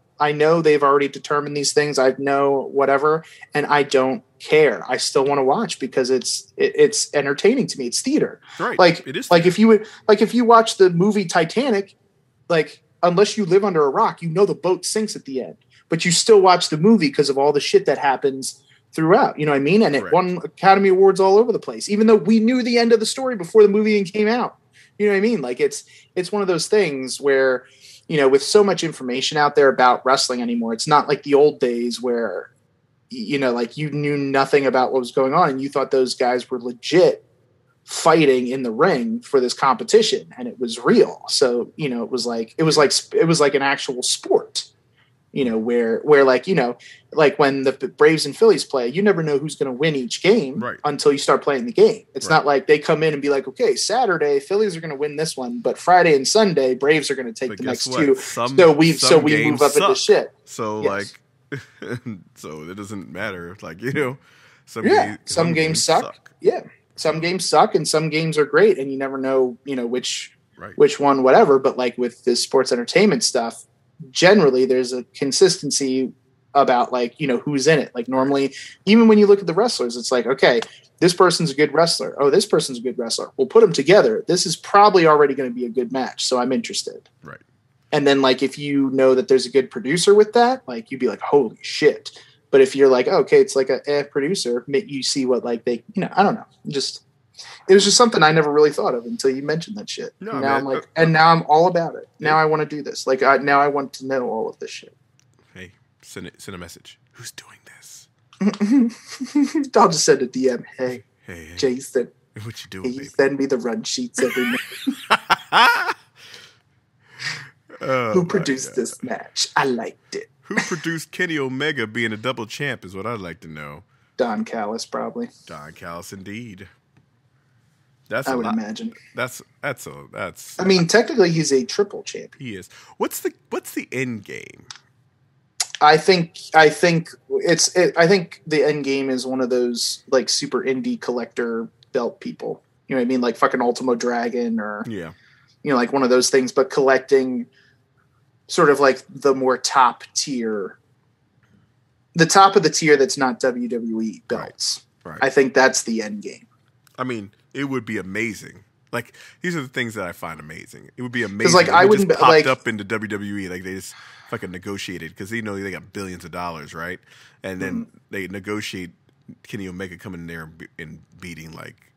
they've already determined these things. I know whatever, and I don't care. I still want to watch because it's entertaining to me. It's theater. Right. Like, it is like if you watch the movie Titanic, like, unless you live under a rock, the boat sinks at the end, but you still watch the movie because of all the shit that happens throughout. You know what I mean? And it won Academy Awards all over the place, even though we knew the end of the story before the movie even came out. You know what I mean? Like, it's one of those things where, with so much information out there about wrestling anymore, it's not like the old days where, like you knew nothing about what was going on and you thought those guys were legit fighting in the ring for this competition and it was real. So, it was like an actual sport, where like, like when the Braves and Phillies play, you never know who's going to win each game until you start playing the game. It's not like they come in and be like, okay, Saturday Phillies are going to win this one, but Friday and Sunday Braves are going to take the next two. So we move up into shit. So like, so it doesn't matter. Like, some games suck. Yeah. Some games suck and some games are great and you never know, which one, whatever. But like with this sports entertainment stuff, generally there's a consistency about like, who's in it. Like normally, even when you look at the wrestlers, it's like, okay, this person's a good wrestler. Oh, this person's a good wrestler. We'll put them together. This is probably already going to be a good match. So I'm interested. Right. And then like, if you know that there's a good producer with that, like you'd be like, holy shit. But if you're like, oh, okay, it's like a producer, you see what like they, I don't know. It was just something I never really thought of until you mentioned that shit. No, now I'm like, and now I'm all about it. Now I want to do this. Like now I want to know all of this shit. Hey, send a message. Who's doing this? I'll just send a DM. Hey, Jason. What you doing, baby? Send me the run sheets every night. Who produced this match? I liked it. Who produced Kenny Omega being a double champ is what I'd like to know. Don Callis, probably. Don Callis, indeed. I would imagine. That's. I mean, technically, he's a triple champion. He is. What's the end game? I think the end game is one of those like super indie collector belt people. You know what I mean? Like fucking Ultimo Dragon or like one of those things, but collecting sort of like the more top tier the top of the tier that's not WWE belts. Right. I think that's the end game. I mean, it would be amazing. Like, these are the things that I find amazing. It would be amazing. Like, I wouldn't just popped like up into WWE, like they just fucking negotiated because they know they got billions of dollars, right? And then they negotiate Kenny Omega coming in there and beating, like,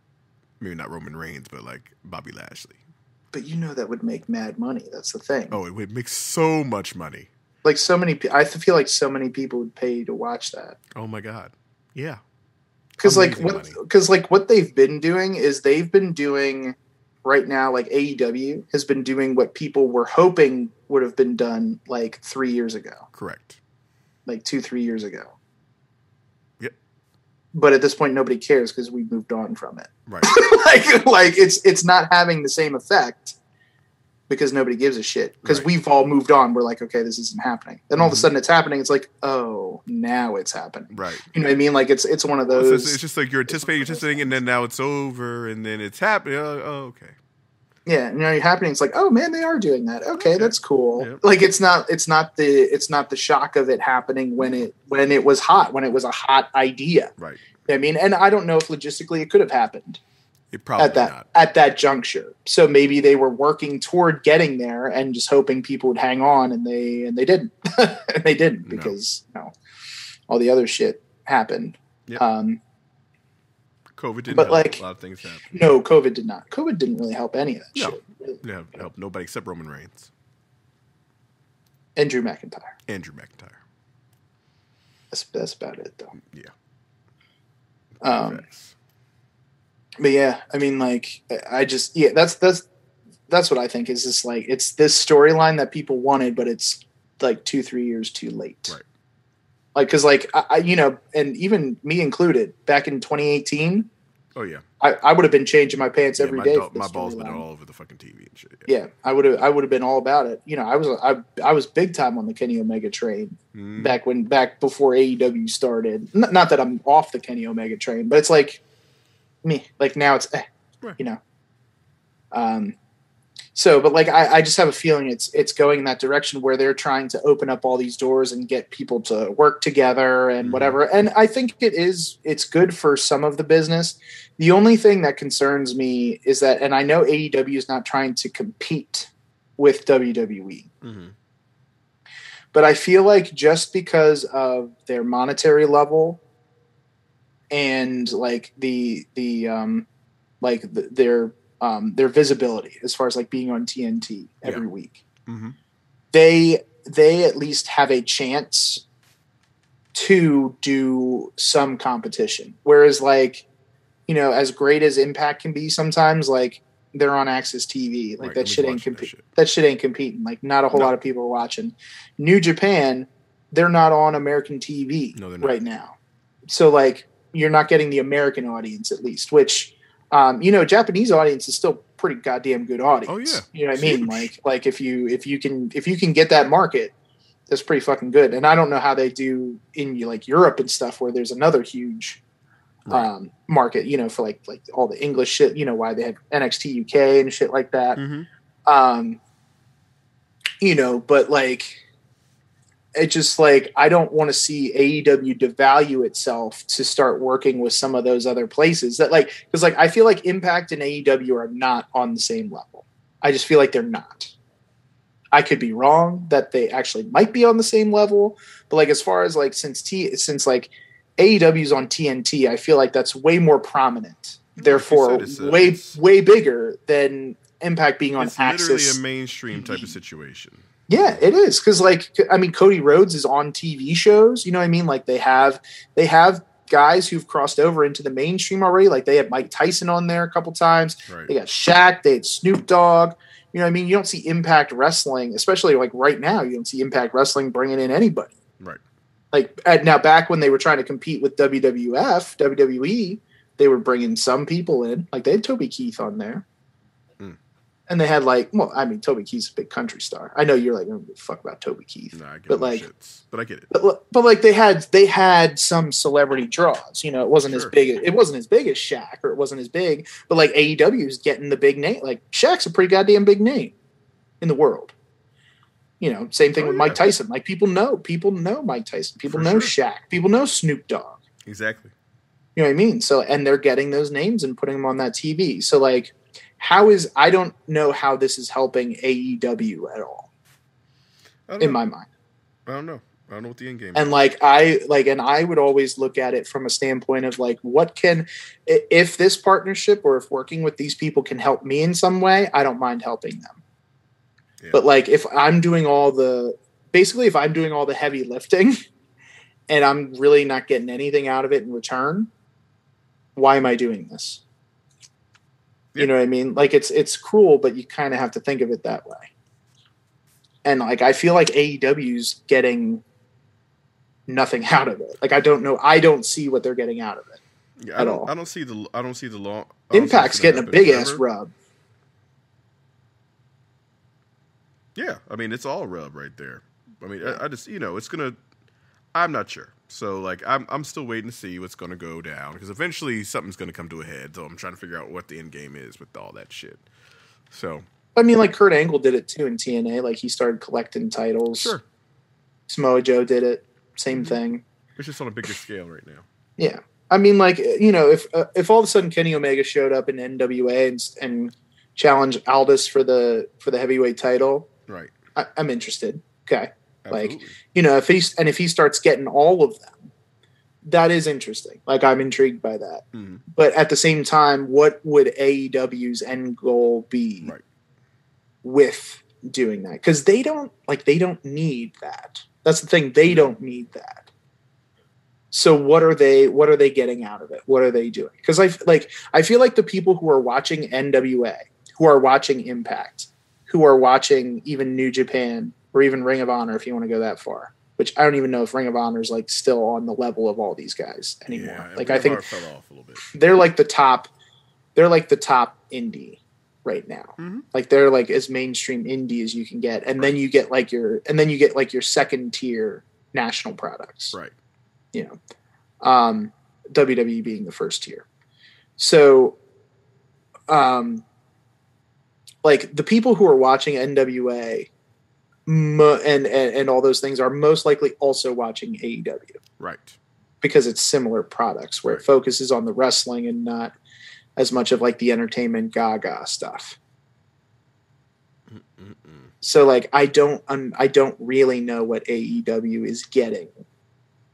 maybe not Roman Reigns, but like Bobby Lashley. But that would make mad money. That's the thing. Oh, it would make so much money. Like I feel like so many people would pay to watch that. Oh my god, yeah. Because what they've been doing is they've been doing right now, like AEW has been doing what people were hoping would have been done like 3 years ago. Correct. Like 2-3 years ago. Yep. But at this point, nobody cares because we moved on from it. Right. like it's not having the same effect because nobody gives a shit because we've all moved on. We're like, okay, this isn't happening. Then all of a sudden it's happening. It's like, oh, now it's happening. Right. You know what I mean? Like it's one of those. It's just like you're anticipating, and then now it's over, and then it's happening. Oh, okay. Yeah, you're happening. It's like, oh man, they are doing that. Okay. That's cool. Yep. Like it's not the shock of it happening when it was hot, when it was a hot idea. Right. I mean, and I don't know if logistically it could have happened. It probably at that juncture. So maybe they were working toward getting there and just hoping people would hang on, and they didn't. And they didn't because all the other shit happened. Yep. COVID didn't but help. like, A lot of things happened. No, COVID did not. COVID didn't really help any of that shit. Yeah, it helped nobody except Roman Reigns. And Drew McIntyre. That's about it, though. Yeah. But yeah, I mean, like, I just that's what I think is just like it's this storyline that people wanted, but it's like 2-3 years too late. Right. Like, because like I and even me included, back in 2018. Oh yeah. I would have been changing my pants every day. My balls been all over the fucking TV and shit. Yeah, I would have been all about it. I was big time on the Kenny Omega train back before AEW started. Not that I'm off the Kenny Omega train, but it's like me. Like now it's right. So, but like I just have a feeling it's going in that direction where they're trying to open up all these doors and get people to work together and whatever. And I think it's good for some of the business. The only thing that concerns me is that, and I know AEW is not trying to compete with WWE, but I feel like just because of their monetary level and like their visibility as far as like being on TNT every week, they at least have a chance to do some competition. Whereas like, as great as Impact can be sometimes, like they're on Access TV, like that shit ain't competing. Like not a whole lot of people are watching. New Japan, they're not on American TV right now. So like you're not getting the American audience at least, which Japanese audience is still pretty goddamn good audience. Oh yeah. You know what I mean? Like if you can get that market, that's pretty fucking good. And I don't know how they do in like Europe and stuff where there's another huge market, for like all the English shit, why they have NXT UK and shit like that. But like it's just like I don't want to see AEW devalue itself to start working with some of those other places that because I feel like Impact and AEW are not on the same level. I just feel like they're not. I could be wrong that they actually might be on the same level, but like as far as like since like AEW's on TNT, I feel like that's way more prominent. Therefore, way bigger than Impact being on Access. It's literally a mainstream type of situation. Yeah, it is because Cody Rhodes is on TV shows. You know what I mean? Like they have guys who've crossed over into the mainstream already. Like they had Mike Tyson on there a couple times. Right. They got Shaq. They had Snoop Dogg. You know what I mean? You don't see Impact Wrestling, especially like right now. You don't see Impact Wrestling bringing in anybody. Right. Like now, back when they were trying to compete with WWE, they were bringing some people in. Like they had Toby Keith on there. And they had Toby Keith's a big country star. I know you're like, oh, fuck about Toby Keith. No, I get but I get it. But like they had some celebrity draws. It wasn't as big. It wasn't as big as Shaq, or it wasn't as big. But like AEW is getting the big name. Like Shaq's a pretty goddamn big name in the world. Same thing Oh, with yeah. Mike Tyson. Like people know Mike Tyson. People For know sure. Shaq. People know Snoop Dogg. Exactly. You know what I mean? So, and they're getting those names and putting them on that TV. So like, I don't know how this is helping AEW at all I don't in know. my mind. I don't know. I don't know what the end game And is. I would always look at it from a standpoint of like, if this partnership or if working with these people can help me in some way, I don't mind helping them. Yeah. But like, if I'm doing all the heavy lifting and I'm really not getting anything out of it in return, why am I doing this? Yeah. You know what I mean? Like it's cruel, but you kind of have to think of it that way. And like, I feel like AEW's getting nothing out of it. Like, I don't know. I don't see what they're getting out of it at all. I don't see the long. Impact's getting a big ass rub. Yeah, I mean it's all rub right there. I mean, Yeah. I just it's gonna. I'm not sure. So like I'm still waiting to see what's gonna go down because eventually something's gonna come to a head. So I'm trying to figure out what the end game is with all that shit. So I mean, like Kurt Angle did it too in TNA. Like he started collecting titles. sure, Samoa Joe did it. Same thing. it's just on a bigger scale right now. Yeah. I mean, like, if all of a sudden Kenny Omega showed up in NWA and challenged Aldis for the heavyweight title, Right. I'm interested. Okay. Absolutely. Like, if he starts getting all of them, that is interesting. Like, I'm intrigued by that. Mm-hmm. But at the same time, what would AEW's end goal be with doing that? Because they don't need that. That's the thing. They don't need that. So what are they getting out of it? What are they doing? Because I feel like the people who are watching NWA, who are watching Impact, who are watching even New Japan or even Ring of Honor, if you want to go that far, which I don't even know if Ring of Honor is like still on the level of all these guys anymore. Yeah, like I think fell off a little bit. they're like the top indie right now. Mm-hmm. Like they're like as mainstream indie as you can get, and then you get like your second tier national products. Right. WWE being the first tier. So, like the people who are watching NWA and all those things are most likely also watching AEW. Right. Because it's similar products where it focuses on the wrestling and not as much of like the entertainment gaga stuff. So like, I don't really know what AEW is getting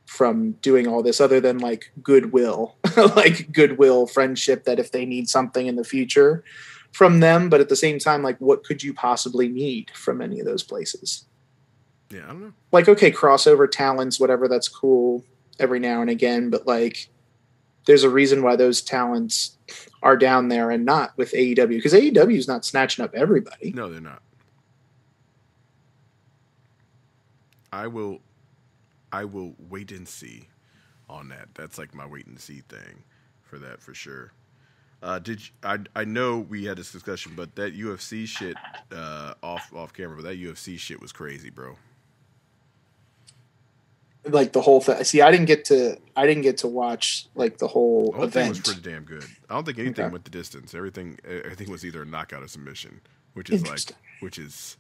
from doing all this other than like goodwill, friendship, that if they need something in the future from them, but at the same time, like what could you possibly need from any of those places? Yeah, I don't know. Like, okay, crossover talents, whatever, that's cool every now and again, but like there's a reason why those talents are down there and not with AEW, because AEW is not snatching up everybody. No, they're not. I will wait and see on that. That's like my wait and see thing for that for sure. I know we had this discussion, but that UFC shit off camera, but that UFC shit was crazy, bro. Like the whole thing. See, I didn't get to watch like the whole The whole thing was event. pretty damn good. I don't think anything went the distance. Everything was either a knockout or submission, which is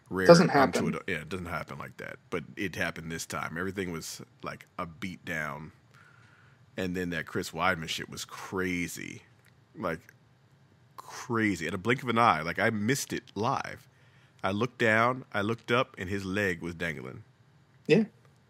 rare. Doesn't happen. It doesn't happen like that. But it happened this time. Everything was like a beat down. And then that Chris Weidman shit was crazy. Like, crazy. At a blink of an eye. Like, I missed it live. I looked down, I looked up, and his leg was dangling. Yeah.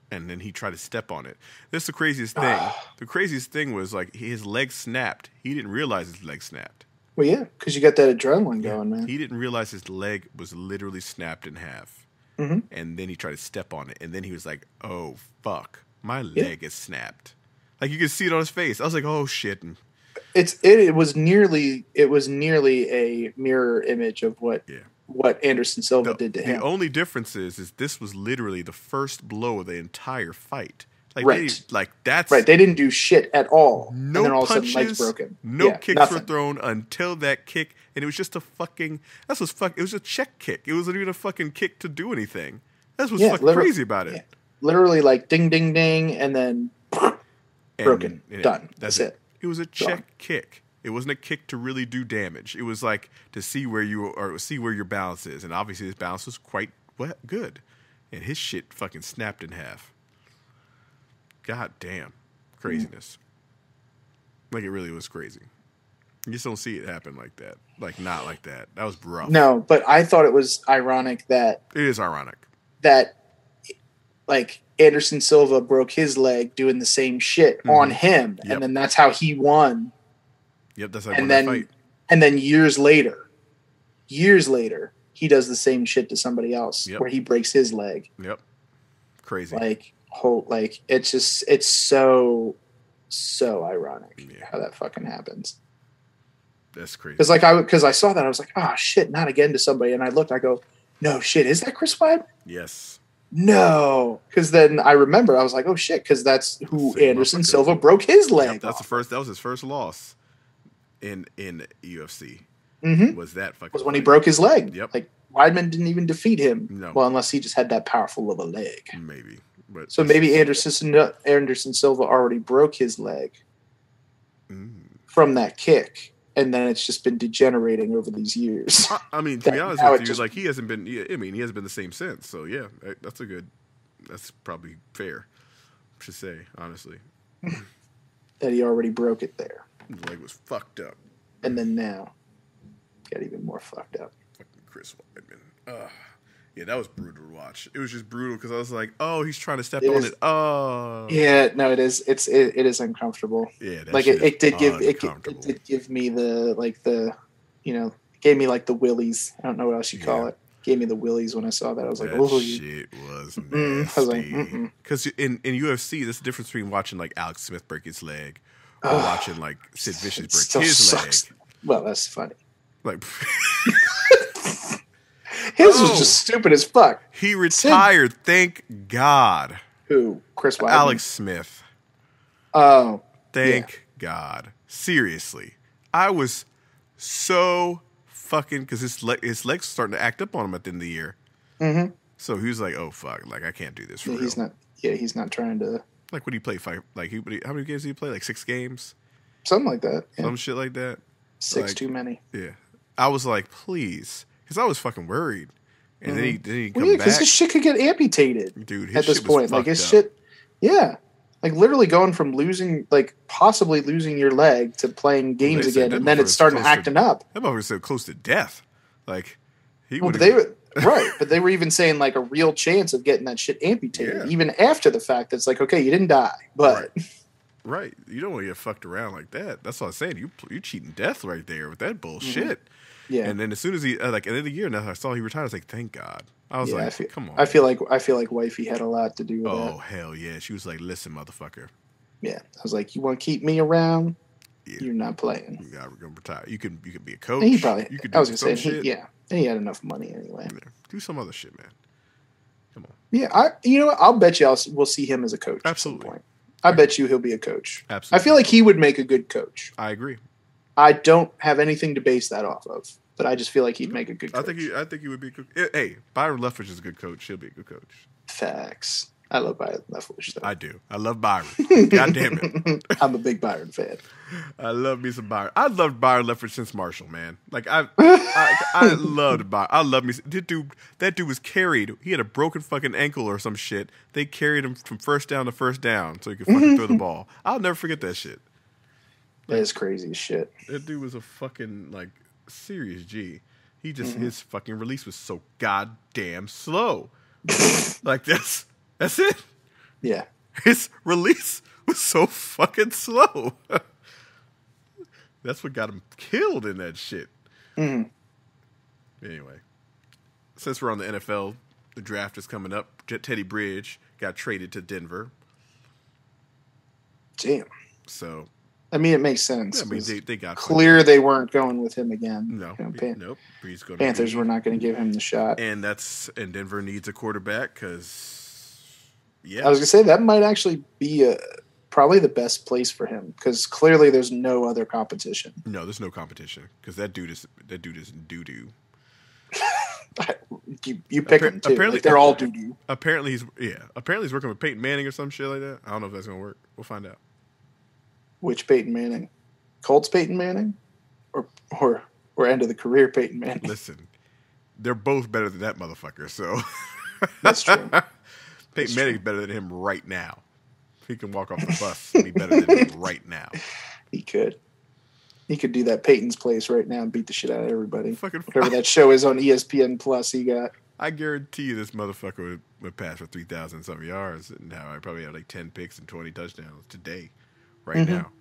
And then he tried to step on it. That's the craziest thing. The craziest thing was, like, his leg snapped. He didn't realize his leg snapped. Well, yeah, because you got that adrenaline going, man. He didn't realize his leg was literally snapped in half. Mm-hmm. And then he tried to step on it. And then he was like, oh, fuck. My leg is snapped. Like, you could see it on his face. I was like, oh, shit. And it was nearly a mirror image of what Anderson Silva did to him. The only difference is this was literally the first blow of the entire fight. Like, they didn't do shit at all. No and then all punches, of a sudden, legs broken. No kicks nothing. were thrown until that kick, and it was just a fucking. It was a check kick. It wasn't even a fucking kick to do anything. That's what's fucking crazy about it. Yeah. Literally, like ding, ding, ding, and then broken. Done. That's it. It was a check kick. It wasn't a kick to really do damage. It was like to see where your balance is, and obviously his balance was good. And his shit fucking snapped in half. God damn. Craziness. Like, it really was crazy. You just don't see it happen like that. Like, not like that. That was rough. No, but I thought it was ironic that It is ironic. Like, Anderson Silva broke his leg doing the same shit on him, Yep. and then that's how he won. Yep, that's how he won that fight. And then years later, he does the same shit to somebody else where he breaks his leg. Yep. Crazy. Like, it's so ironic how that fucking happens. That's crazy. Because I saw that, I was like, oh shit, not again to somebody. And I looked, I go, no shit, is that Chris Weidman? Yes. No, because then I remember I was like, oh shit, because that's who Anderson Silva broke his leg. Yep, that was his first loss in UFC. Was that fucking was when he broke his leg. Yep. Like, Weidman didn't even defeat him. No. Well, unless he just had that powerful of a leg. Maybe. But so maybe Anderson Silva already broke his leg from that kick. And then it's just been degenerating over these years. I mean, to be honest with you, like, he hasn't been the same since. So yeah, that's probably fair to say, honestly. That he already broke it there. His leg was fucked up. And then now, got even more fucked up. Fucking Chris Weidman. Yeah, that was brutal to watch. It was just brutal because I was like, oh, he's trying to step on it. Oh. Yeah, no, it is. It is uncomfortable. Yeah, like it did give me the gave me like the willies. I don't know what else you call it. Gave me the willies when I saw that. I was like, oh, shit was nasty. I was like, because in UFC, there's a difference between watching like Alex Smith break his leg or watching like Sid Vicious break his leg. Well, that's funny. Like. His was just stupid as fuck. He retired, thank God. Who? Chris Weidman? Alex Smith. Oh. Thank God. Seriously. I was so fucking... Because his leg's starting to act up on him at the end of the year. Mm-hmm. So he was like, oh, fuck. Like, I can't do this for real. He's not trying to... Like, what do you play? Like, how many games did he play? Like, 6 games? Something like that. Yeah. Some shit like that. 6 too many. Yeah. I was like, please... Because I was fucking worried. And then he come back. Because his shit could get amputated. Dude, his at this shit point. was like, his up. shit. Yeah. Like, literally going from losing, like, possibly losing your leg to playing games again. And then it's starting acting up. That motherfucker was so close to death. Like, he would right. But they were even saying, like, a real chance of getting that shit amputated. Even after the fact. It's like, okay, you didn't die. But. Right. You don't want to get fucked around like that. That's what I'm saying. You cheating death right there with that bullshit. Yeah. And then as soon as he like at the end of the year, now I saw he retired. I was like, thank God. I was like, come on. I feel like wifey had a lot to do with that. Oh hell yeah. She was like, listen, motherfucker. Yeah. I was like, you want to keep me around? Yeah. You're not playing. Yeah, we're gonna retire. You can be a coach. And he probably. You could I was gonna say, and he had enough money anyway. Yeah. Do some other shit, man. Come on. Yeah, I'll bet you we'll see him as a coach. Absolutely. At some point. I bet you he'll be a coach. Absolutely. I feel like he would make a good coach. I agree. I don't have anything to base that off of. But I just feel like he'd make a good coach. I think he would be a good. Hey, Byron Leftwich is a good coach. He'll be a good coach. Facts. I love Byron Leftwich, though. I do. I love Byron. God damn it. I'm a big Byron fan. I love me some Byron. I loved Byron Leftwich since Marshall, man. Like I loved Byron. I love me. That dude was carried. He had a broken fucking ankle or some shit. They carried him from first down to first down so he could fucking throw the ball. I'll never forget that shit. That is crazy as shit. That dude was a fucking like serious G. He just his fucking release was so goddamn slow. Like that's it. Yeah. His release was so fucking slow. That's what got him killed in that shit. Mm-hmm. Anyway, since we're on the NFL, the draft is coming up. Teddy Bridge got traded to Denver. Damn. So. I mean, it makes sense. Yeah, I mean, they got clear they weren't going with him again. No, nope. Panthers were not going to give him the shot. And Denver needs a quarterback because, I was going to say that might actually be probably the best place for him because clearly there's no other competition. No, there's no competition because that dude is doo doo. You pick them too. Apparently, they're all doo doo. Apparently he's working with Peyton Manning or some shit like that. I don't know if that's going to work. We'll find out. Which Peyton Manning? Colts Peyton Manning? Or end of the career Peyton Manning? Listen, they're both better than that motherfucker. So That's true. Peyton Manning's better than him right now. He can walk off the bus and be better than him right now. He could. He could do that Peyton's Place right now and beat the shit out of everybody. Fucking whatever that show is on ESPN Plus. He got. I guarantee you, this motherfucker would pass for 3,000 something yards, and now I probably have like 10 picks and 20 touchdowns today, right now.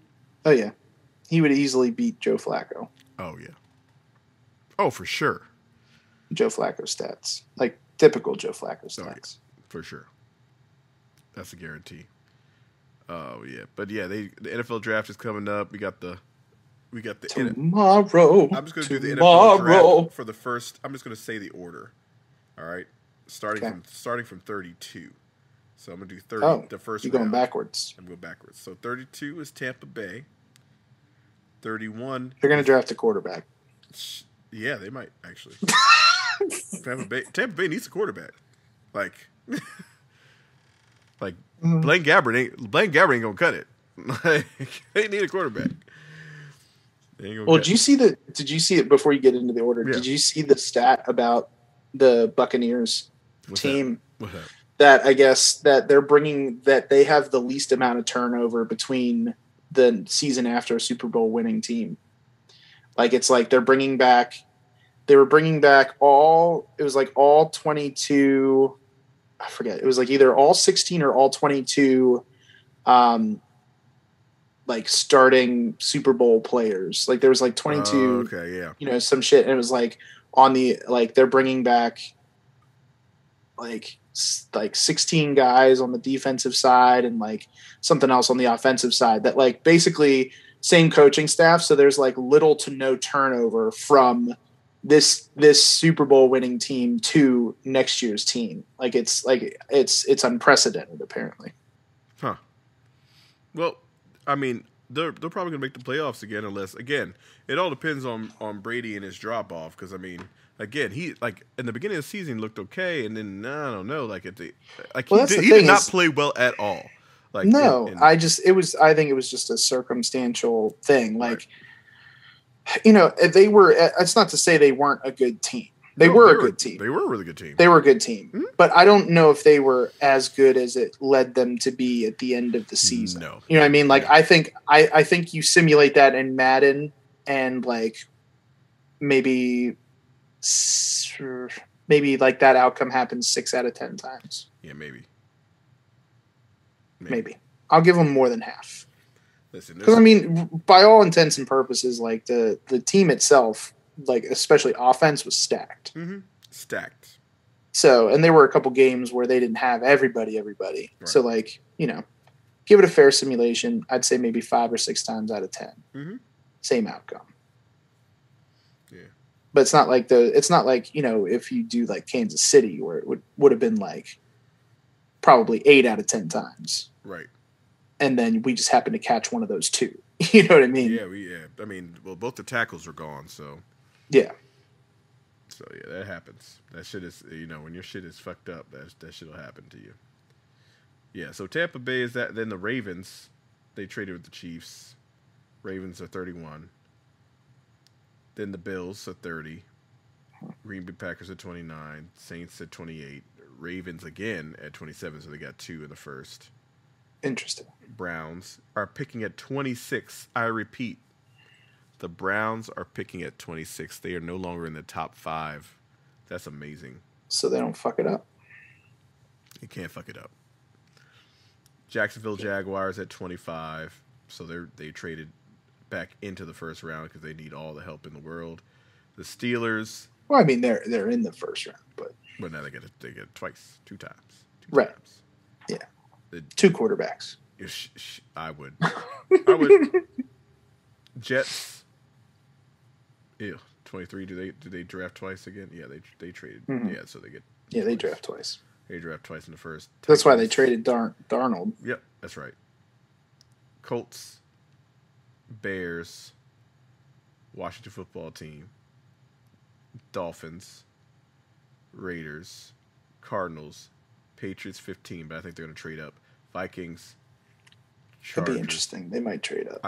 Oh yeah, he would easily beat Joe Flacco. Oh yeah. Oh, for sure. Joe Flacco stats, like typical Joe Flacco stats. Oh, yeah. For sure. That's a guarantee. Oh yeah, but yeah, the NFL draft is coming up. We got the tomorrow. I'm just going to do the NFL draft for the first. I'm just going to say the order. All right, starting from 32. So I'm going to do 30. Oh, the first. You're going backwards. I'm going backwards. So 32 is Tampa Bay. 31. They're going to draft a quarterback. Yeah, they might actually. Tampa Bay needs a quarterback. Like Blaine Gabbert ain't gonna cut it. Like, they need a quarterback. Well, did you see it before you get into the order? Yeah. Did you see the stat about the Buccaneers team? What's that? That I guess that they have the least amount of turnover between the season after a Super Bowl winning team. Like it's like they were bringing back all 22, I forget. It was like either all 16 or all 22 like starting Super Bowl players. Like there was like 22 okay, yeah. You know, some shit, and it was like on the they're bringing back like 16 guys on the defensive side and like something else on the offensive side, that like basically same coaching staff, so there's like little to no turnover from this Super Bowl winning team to next year's team. It's unprecedented apparently. Huh. Well, I mean, they're probably going to make the playoffs again, unless, again, it all depends on Brady and his drop off. Because I mean, again, he like in the beginning of the season looked okay, and then I don't know, he did not play well at all. Like no, I think it was just a circumstantial thing. Like, you know, they were. It's not to say they weren't a good team. They were a good team. They were a really good team. They were a good team. Mm-hmm. But I don't know if they were as good as it led them to be at the end of the season. No. You know what I mean? Like, yeah. I think you simulate that in Madden and, like, maybe like that outcome happens 6 out of 10 times. Yeah, maybe. I'll give them more than half. Listen, because, I mean, by all intents and purposes, like, the team itself, like especially offense, was stacked. Mm-hmm. Stacked. So, and there were a couple games where they didn't have everybody. Right. So, like, you know, give it a fair simulation. I'd say maybe 5 or 6 times out of 10. Mm-hmm. Same outcome. Yeah. But it's not like, you know, if you do like Kansas City where it would have been like probably 8 out of 10 times. Right. And then we just happen to catch one of those 2. You know what I mean? Yeah. I mean, well, both the tackles were gone, so. Yeah. So yeah, that happens. That shit is, you know, when your shit is fucked up, that shit'll happen to you. Yeah. So Tampa Bay is that. Then the Ravens, they traded with the Chiefs. Ravens are 31. Then the Bills are 30. Green Bay Packers at 29. Saints at 28. Ravens again at 27. So they got 2 in the first. Interesting. Browns are picking at 26. I repeat. The Browns are picking at 26. They are no longer in the top 5. That's amazing. So they don't fuck it up. You can't fuck it up. Jacksonville Jaguars at 25. So they traded back into the first round because they need all the help in the world. The Steelers. Well, I mean they're in the first round, but now they get it twice, 2 times. Right. Times. Yeah. 2 quarterbacks. I would. Jets. Ew, 23. Do they draft twice again? Yeah, they traded. Mm-hmm. Yeah, so they get. Yeah, they draft twice. They draft twice in the first. That's why they traded Darnold. Yep, that's right. Colts, Bears, Washington Football Team, Dolphins, Raiders, Cardinals, Patriots 15, but I think they're going to trade up. Vikings, Chargers. That'd be interesting. They might trade up.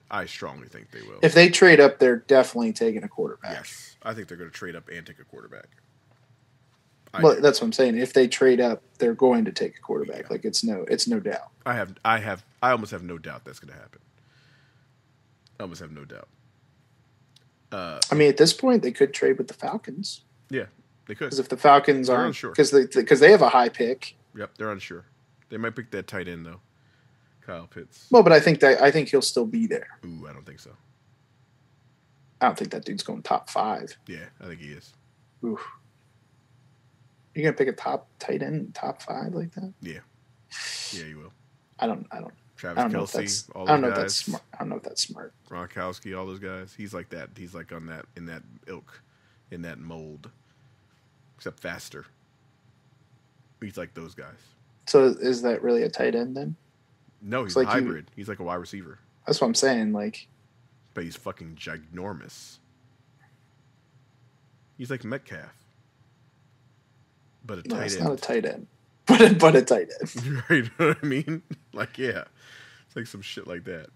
I strongly think they will. If they trade up, they're definitely taking a quarterback. Yes, I think they're going to trade up and take a quarterback. Well, that's what I'm saying. If they trade up, they're going to take a quarterback. Yeah. Like it's no doubt. I almost have no doubt that's going to happen. I almost have no doubt. I mean, at this point, they could trade with the Falcons. Yeah, they could. Because if the Falcons they're aren't, unsure. Because they have a high pick. Yep, they're unsure. They might pick that tight end though, Kyle Pitts. Well, but I think he'll still be there. Ooh, I don't think so. I don't think that dude's going top 5. Yeah, I think he is. Oof. You're gonna pick a top tight end, top 5 like that? Yeah, you will. I don't. Travis Kelce, all those guys. I don't know if that's smart. I don't know if that's smart. Gronkowski, all those guys. He's like that. He's like in that ilk, in that mold, except faster. He's like those guys. So is that really a tight end then? No, he's a hybrid. He's like a wide receiver. That's what I'm saying. Like, but he's fucking ginormous. He's like Metcalf. But a tight end. It's not a tight end. But a tight end. Right, you know what I mean? Like, yeah. It's like some shit like that.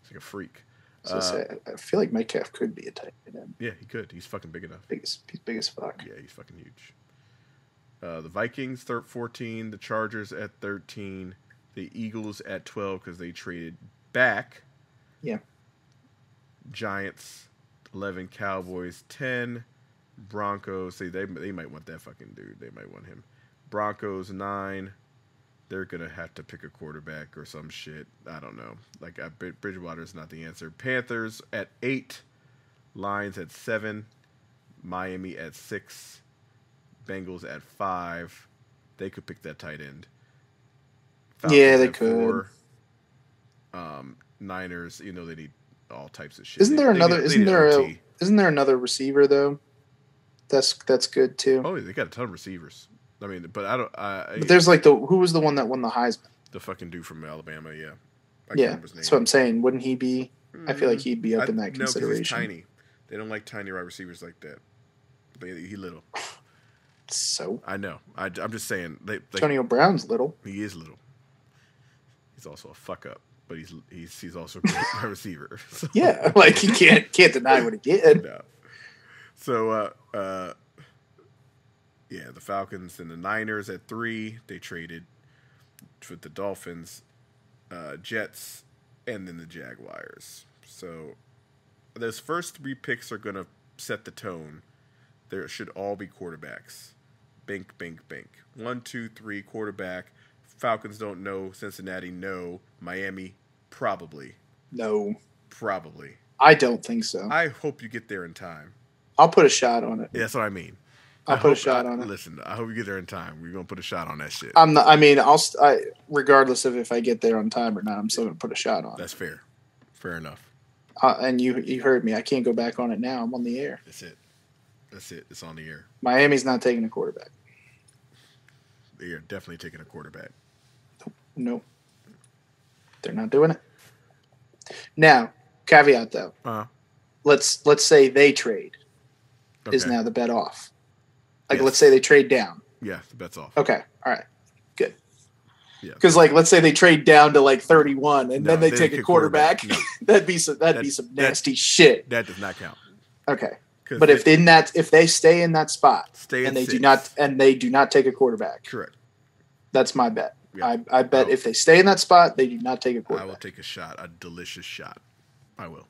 It's like a freak. I feel like Metcalf could be a tight end. Yeah, he could. He's fucking big enough. He's big as fuck. Yeah, he's fucking huge. The Vikings, 14. The Chargers at 13. The Eagles at 12 because they traded back. Yeah. Giants, 11. Cowboys, 10. Broncos, they might want that fucking dude. They might want him. Broncos, 9. They're going to have to pick a quarterback or some shit. I don't know. Like, Bridgewater's not the answer. Panthers at 8. Lions at 7. Miami at 6. Bengals at 5. They could pick that tight end. Falcons yeah, they at could. 4. Niners, they need all types of shit. Isn't there another receiver though? That's good too. Oh, they got a ton of receivers. I mean, but I don't. But there's like who was the one that won the Heisman? The fucking dude from Alabama, yeah. I can't remember his name. That's what I'm saying. Wouldn't he be? I feel like he'd be up in that consideration. No, because he's tiny. They don't like tiny wide receivers like that. He little. So I know. I'm just saying. Antonio Brown's little. He is little. He's also a fuck up, but he's also a great wide receiver. So. Yeah, like you can't deny what he did. No. So yeah, the Falcons and the Niners at 3. They traded with the Dolphins, Jets, and then the Jaguars. So those first 3 picks are going to set the tone. There should all be quarterbacks. Bink, bink, bink. 1, 2, 3, quarterback. Falcons don't know. Cincinnati, no. Miami, probably. No. Probably. I don't think so. I hope you get there in time. I'll put a shot on it. Yeah, that's what I mean. I'll put a shot on it. Listen, I hope you get there in time. We're gonna put a shot on that shit. I'm not. I mean, regardless of if I get there on time or not, I'm still gonna put a shot on it. That's fair. Fair enough. And you heard me. I can't go back on it now. I'm on the air. That's it. It's on the air. Miami's not taking a quarterback. They are definitely taking a quarterback. Nope. They're not doing it. Now, caveat though. Let's say they trade. Okay. Is now the bet off? Like, let's say they trade down. Yeah, the bet's off. Okay, all right, good. Yeah, because let's say they trade down to 31, and then they take a quarterback. No. that'd be some nasty shit. That does not count. Okay, but if they stay in that spot, they do not take a quarterback. Correct. That's my bet. Yeah. I bet if they stay in that spot, they do not take a quarterback. I will take a shot, a delicious shot. I will.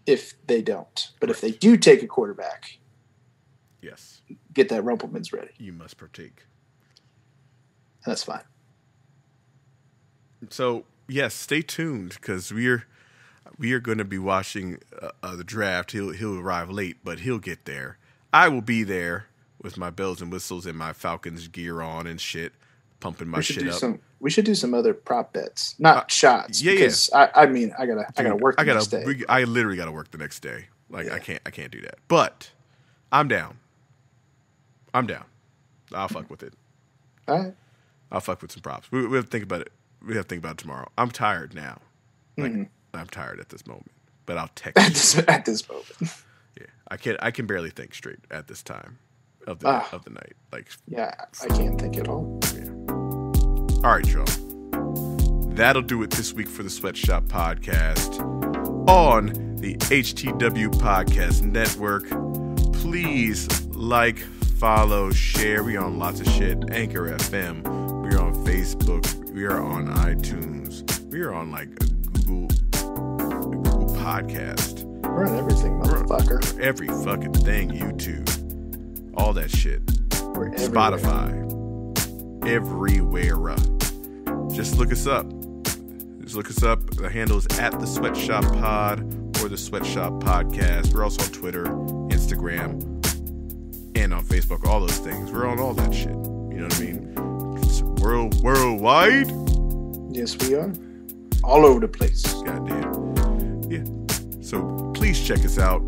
If they don't. But if they do take a quarterback, yes, get that Rumpelmans ready. You must partake. That's fine. So, yes, stay tuned because we are going to be watching the draft. He'll arrive late, but he'll get there. I will be there with my bells and whistles and my Falcons gear on and shit, pumping my shit up. We should do some other prop bets, not shots. Yeah, because I gotta work the next day. I literally gotta work the next day. Like I can't do that. But I'm down. I'll fuck with it. All right. I'll fuck with some props. We have to think about it. We have to think about it tomorrow. I'm tired now. I'm tired at this moment. But I'll text you. At this moment. Yeah. I can barely think straight at this time of the night. Like I can't think at all. Yeah. All right, y'all. That'll do it this week for the Sweatshop Podcast. on the HTW Podcast Network. Please like, follow, share. We on lots of shit. Anchor FM. We are on Facebook. We are on iTunes. We are on like a Google Podcast. We're on everything, motherfucker. Every fucking thing. YouTube. All that shit. We're everywhere. Spotify. Everywhere. Just look us up. The handle is at the Sweatshop Pod or the Sweatshop Podcast. We're also on Twitter, Instagram, and on Facebook. All those things. We're on all that shit. You know what I mean? It's worldwide. Yes, we are. All over the place. Goddamn. Yeah. So please check us out.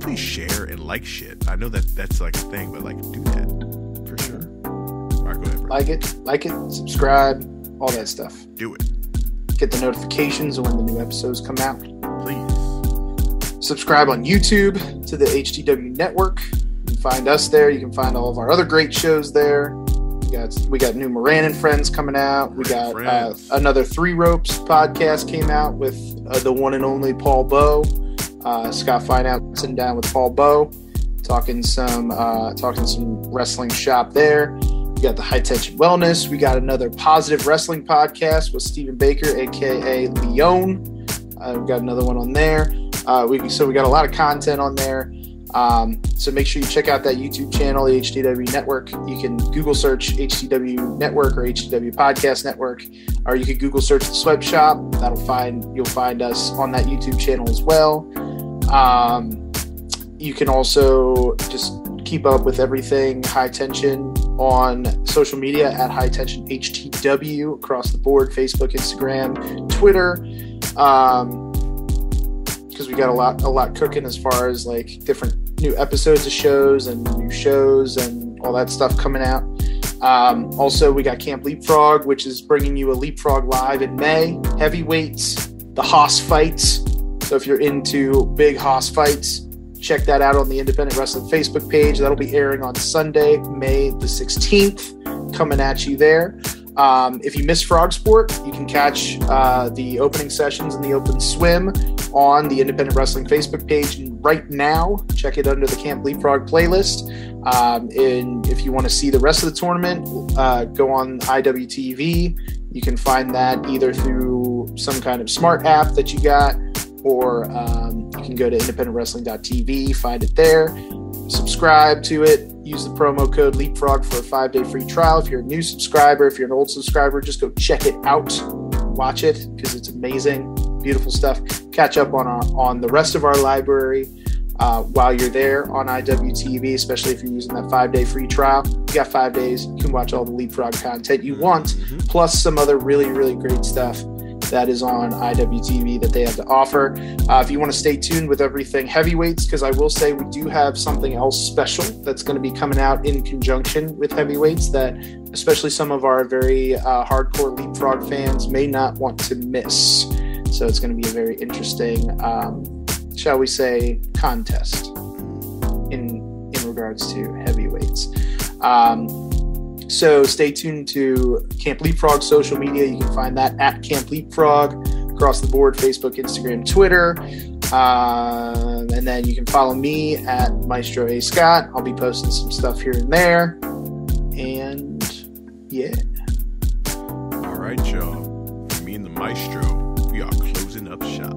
Please share and like shit. I know that's like a thing, but like do that for sure. All right, go ahead, bro. Like it, subscribe, all that stuff. Do it. Get the notifications when the new episodes come out. Please. Subscribe on YouTube to the HTW Network. You can find us there. You can find all of our other great shows there. We got new Moran and Friends coming out. We got another Three Ropes podcast came out with the one and only Paul Bowe. Scott Fineout sitting down with Paul Bowe, talking some wrestling shop there. We got the High Tension Wellness. We got another Positive Wrestling podcast with Stephen Baker, aka Leone. We got another one on there. We got a lot of content on there. So make sure you check out that YouTube channel, the HTW Network. You can Google search HTW Network or HTW Podcast Network, or you can Google search the Sweatshop. You'll find us on that YouTube channel as well. You can also just keep up with everything High Tension on social media at High Tension HTW across the board, Facebook, Instagram, Twitter. Because we got a lot cooking as far as like different new episodes of shows and new shows and all that stuff coming out. Also, we got Camp Leapfrog, which is bringing you a Leapfrog live in May. Heavyweights, the Hoss fights. So if you're into big Hoss fights, check that out on the Independent Wrestling Facebook page. That'll be airing on Sunday, May the 16th. Coming at you there. If you miss Frogsport, you can catch the opening sessions and the open swim on the Independent Wrestling Facebook page right now. Check it under the Camp Leapfrog playlist. And if you want to see the rest of the tournament, go on IWTV. You can find that either through some kind of smart app that you got, or you can go to independentwrestling.tv, find it there, subscribe to it, use the promo code LEAPFROG for a 5-day free trial. If you're a new subscriber, if you're an old subscriber, just go check it out, watch it, because it's amazing, beautiful stuff. Catch up on the rest of our library while you're there on IWTV, especially if you're using that 5-day free trial. You got 5 days, you can watch all the Leapfrog content you want, plus some other really, really great stuff that is on IWTV that they have to offer. If you want to stay tuned with everything Heavyweights, because I will say we do have something else special that's going to be coming out in conjunction with Heavyweights that especially some of our very hardcore Leapfrog fans may not want to miss. So it's going to be a very interesting, shall we say, contest in regards to Heavyweights. So stay tuned to Camp Leapfrog social media. You can find that at Camp Leapfrog across the board, Facebook, Instagram, Twitter. And then you can follow me at Maestro A. Scott. I'll be posting some stuff here and there. And yeah. All right, y'all. Me and the Maestro, we are closing up shop.